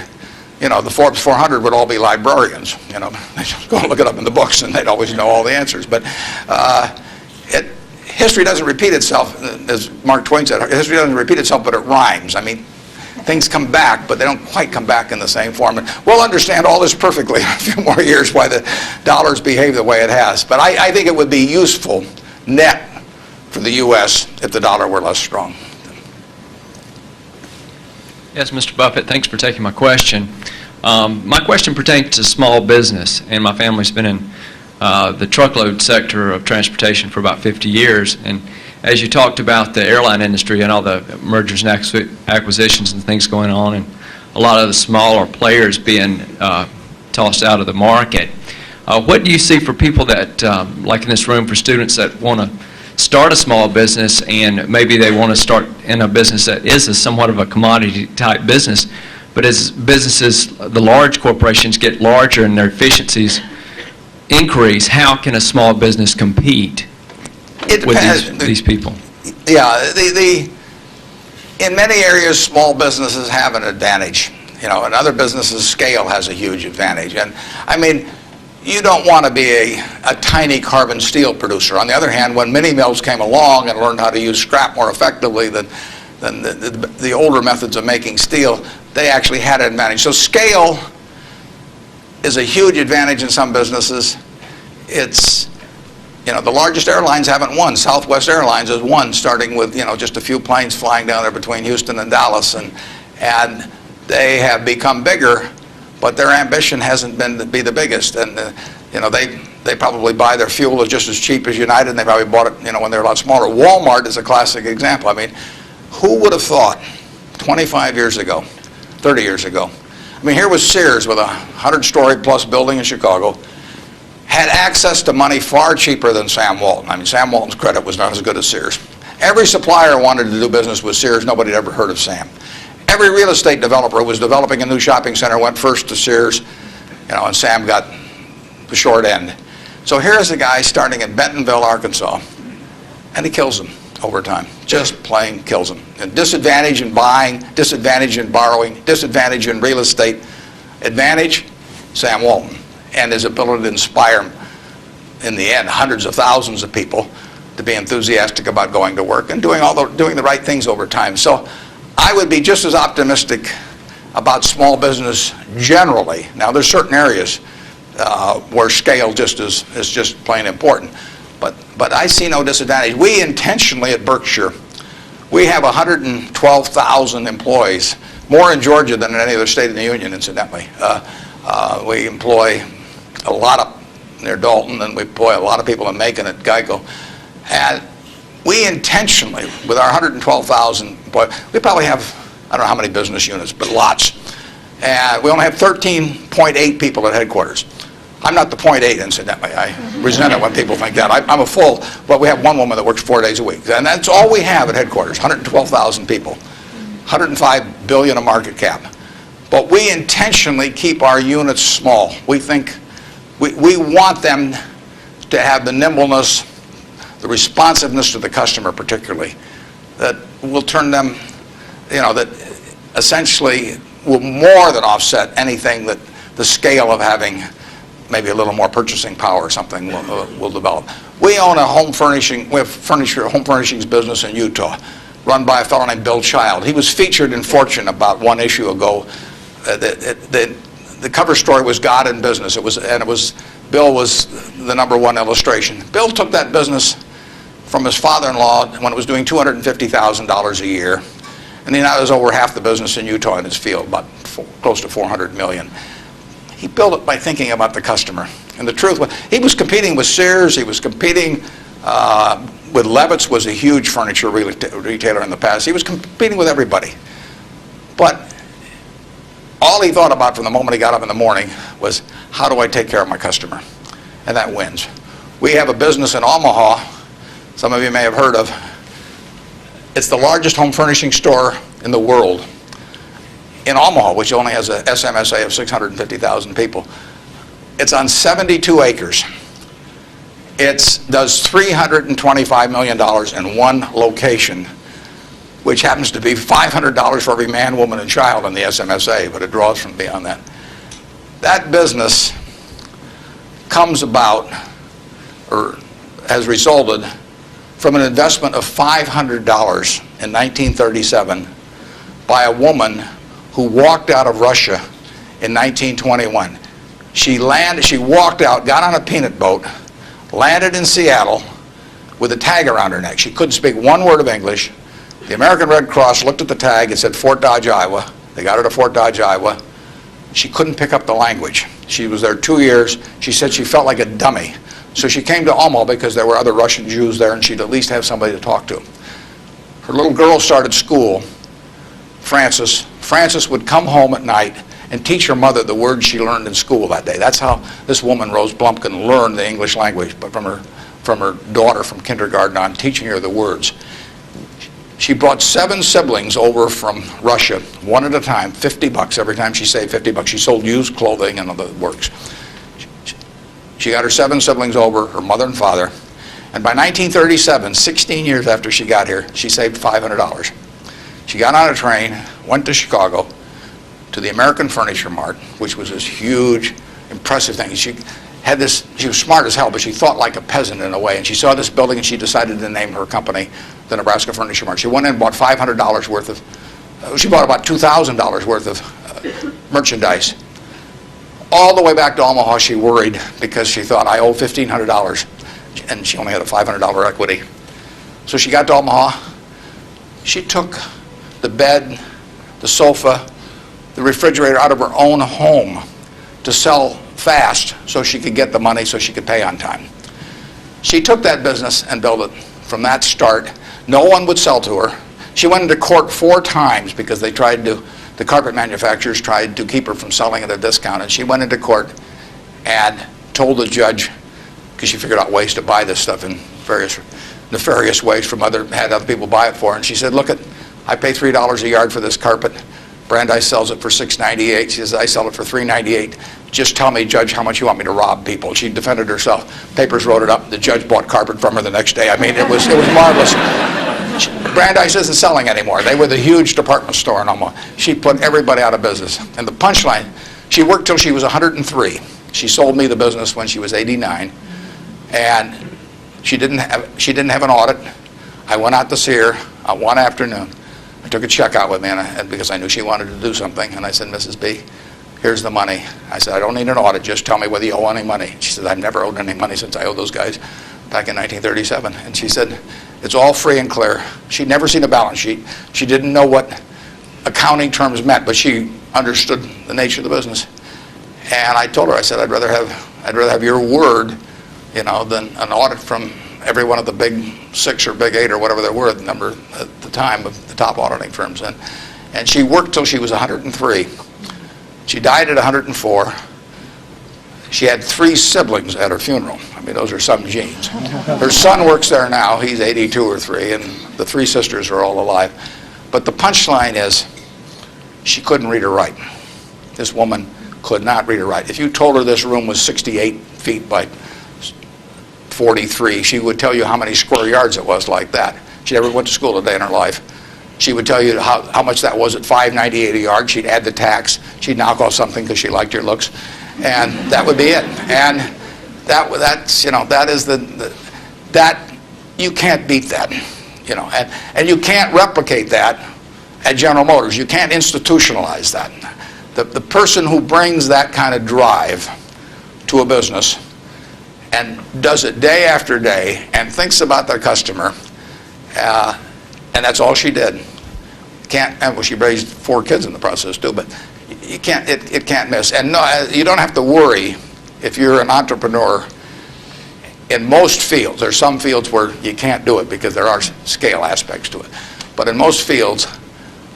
the Forbes 400 would all be librarians. They just go and look it up in the books, and they'd always know all the answers. But history doesn't repeat itself, as Mark Twain said. History doesn't repeat itself, but it rhymes. I mean, things come back, but they don't quite come back in the same form. And we'll understand all this perfectly in a few more years, why the dollar's behaved the way it has. But I think it would be useful net for the U.S. if the dollar were less strong. Yes, Mr. Buffett, thanks for taking my question. My question pertains to small business, and my family's been in the truckload sector of transportation for about 50 years. And as you talked about the airline industry and all the mergers and acquisitions and things going on, and a lot of the smaller players being tossed out of the market, what do you see for people that, like in this room, for students that want to start a small business, and maybe they want to start in a business that is somewhat of a commodity type business, but as businesses, the large corporations get larger and their efficiencies increase, how can a small business compete with these people? Yeah, in many areas, small businesses have an advantage. In other businesses, scale has a huge advantage. And I mean, you don't want to be a tiny carbon steel producer. On the other hand, when mini mills came along and learned how to use scrap more effectively than the older methods of making steel, they actually had an advantage. So scale is a huge advantage in some businesses. It's, the largest airlines haven't won. Southwest Airlines has won, starting with, just a few planes flying down there between Houston and Dallas, and they have become bigger, but their ambition hasn't been to be the biggest. And, they probably buy their fuel just as cheap as United, and they probably bought it, when they're a lot smaller. Walmart is a classic example. I mean, who would have thought 25 years ago, 30 years ago, here was Sears with a 100-story plus building in Chicago, had access to money far cheaper than Sam Walton. Sam Walton's credit was not as good as Sears. Every supplier wanted to do business with Sears. Nobody had ever heard of Sam. Every real estate developer who was developing a new shopping center went first to Sears, and Sam got the short end. So here's a guy starting in Bentonville, Arkansas, and he kills them over time. Just plain kills them. And disadvantage in buying, disadvantage in borrowing, disadvantage in real estate. Advantage, Sam Walton, and his ability to inspire, in the end, hundreds of thousands of people to be enthusiastic about going to work and doing the right things over time. So I would be just as optimistic about small business generally. Now, there's certain areas where scale is just plain important. But I see no disadvantage. We intentionally at Berkshire, we have 112,000 employees, more in Georgia than in any other state in the union, incidentally. We employ a lot near Dalton, and we employ a lot of people in Macon at Geico. And we intentionally, with our 112,000 employees, we probably have, I don't know how many business units, but lots. And we only have 13.8 people at headquarters. I'm not the 0.8, incidentally. I resent it when people think that. I'm a full, but we have one woman that works 4 days a week. And that's all we have at headquarters, 112,000 people, 105 billion a market cap. But we intentionally keep our units small. We think, we want them to have the nimbleness, the responsiveness to the customer particularly, that will turn them, that essentially will more than offset anything that the scale of having maybe a little more purchasing power or something will develop. We own a home furnishings business in Utah, run by a fellow named Bill Child. He was featured in Fortune about one issue ago. The cover story was God in Business. Bill was the #1 illustration. Bill took that business from his father-in-law when it was doing $250,000 a year, and he now has over half the business in Utah in his field, about close to $400 million. He built it by thinking about the customer. And the truth was, he was competing with Sears, he was competing with Levitt's, was a huge furniture retailer in the past. He was competing with everybody. But all he thought about from the moment he got up in the morning was, how do I take care of my customer? And that wins. We have a business in Omaha, some of you may have heard of. It's the largest home furnishing store in the world. In Omaha, which only has a SMSA of 650,000 people. It's on 72 acres. It does $325 million in one location, which happens to be $500 for every man, woman, and child in the SMSA, but it draws from beyond that. That business comes about, or has resulted, from an investment of $500 in 1937 by a woman who walked out of Russia in 1921. She walked out, got on a peanut boat, landed in Seattle with a tag around her neck. She couldn't speak one word of English. The American Red Cross looked at the tag. It said Fort Dodge, Iowa. They got her to Fort Dodge, Iowa. She couldn't pick up the language. She was there 2 years. She said she felt like a dummy. So she came to Omaha because there were other Russian Jews there, and she'd at least have somebody to talk to. Her little girl started school, Frances. Frances would come home at night and teach her mother the words she learned in school that day. That's how this woman, Rose Blumpkin, learned the English language, but from her daughter from kindergarten on, teaching her the words. She brought 7 siblings over from Russia, one at a time, $50 every time she saved $50. She sold used clothing and other works. She got her 7 siblings over, her mother and father, and by 1937, 16 years after she got here, she saved $500. She got on a train, went to Chicago, to the American Furniture Mart, which was this huge, impressive thing. had this, she was smart as hell, but she thought like a peasant in a way. And she saw this building and she decided to name her company the Nebraska Furniture Mart. She went in and bought $500 worth of, she bought about $2,000 worth of merchandise. All the way back to Omaha, she worried because she thought, I owe $1,500. And she only had a $500 equity. So she got to Omaha. She took the bed, the sofa, the refrigerator out of her own home to sell fast so she could get the money so she could pay on time. She took that business and built it from that start. No one would sell to her. She went into court 4 times because they tried to, the carpet manufacturers tried to keep her from selling at a discount. And she went into court and told the judge, because she figured out ways to buy this stuff in various nefarious ways from had other people buy it for her. And she said, look, I pay $3 a yard for this carpet. Brandeis sells it for $6.98. She says, I sell it for $3.98. Just tell me, Judge, how much you want me to rob people. She defended herself. Papers wrote it up. The judge bought carpet from her the next day. I mean, it was marvelous. Brandeis isn't selling anymore. They were the huge department store in Omaha. She put everybody out of business. And the punchline, she worked till she was 103. She sold me the business when she was 89. And she didn't have an audit. I went out to see her one afternoon. I took a check out with me because I knew she wanted to do something. And I said, Mrs. B, here's the money. I said, I don't need an audit. Just tell me whether you owe any money. She said, I've never owed any money since I owed those guys back in 1937. And she said, it's all free and clear. She'd never seen a balance sheet. She didn't know what accounting terms meant, but she understood the nature of the business. And I told her, I said, I'd rather have your word, than an audit from every one of the big 6 or big 8 or whatever there were, the number at the time of the top auditing firms. And she worked till she was 103. She died at 104. She had 3 siblings at her funeral. I mean, those are some genes. Her son works there now. He's 82 or 3, and the 3 sisters are all alive. But the punchline is, she couldn't read or write. This woman could not read or write. If you told her this room was 68 feet by 43, she would tell you how many square yards it was like that. She never went to school a day in her life. She would tell you how much that was at $5.98 a yard. She'd add the tax. She'd knock off something because she liked your looks. And that would be it. And that is that you can't beat that. And you can't replicate that at General Motors. You can't institutionalize that. The person who brings that kind of drive to a business and does it day after day and thinks about their customer, and that's all she did. She raised 4 kids in the process too, but you can't. It can't miss. And no, you don't have to worry if you're an entrepreneur. In most fields, there's some fields where you can't do it because there are scale aspects to it. But in most fields,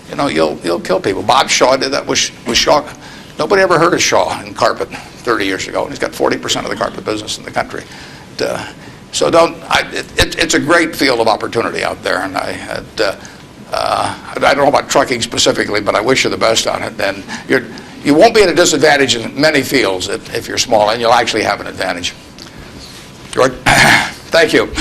you'll kill people. Bob Shaw did that with Shaw. Nobody ever heard of Shaw in carpet 30 years ago, and he's got 40% of the carpet business in the country. So it's a great field of opportunity out there, and I don't know about trucking specifically, but I wish you the best on it. And you won't be at a disadvantage in many fields if you're small, and you'll actually have an advantage. George, thank you.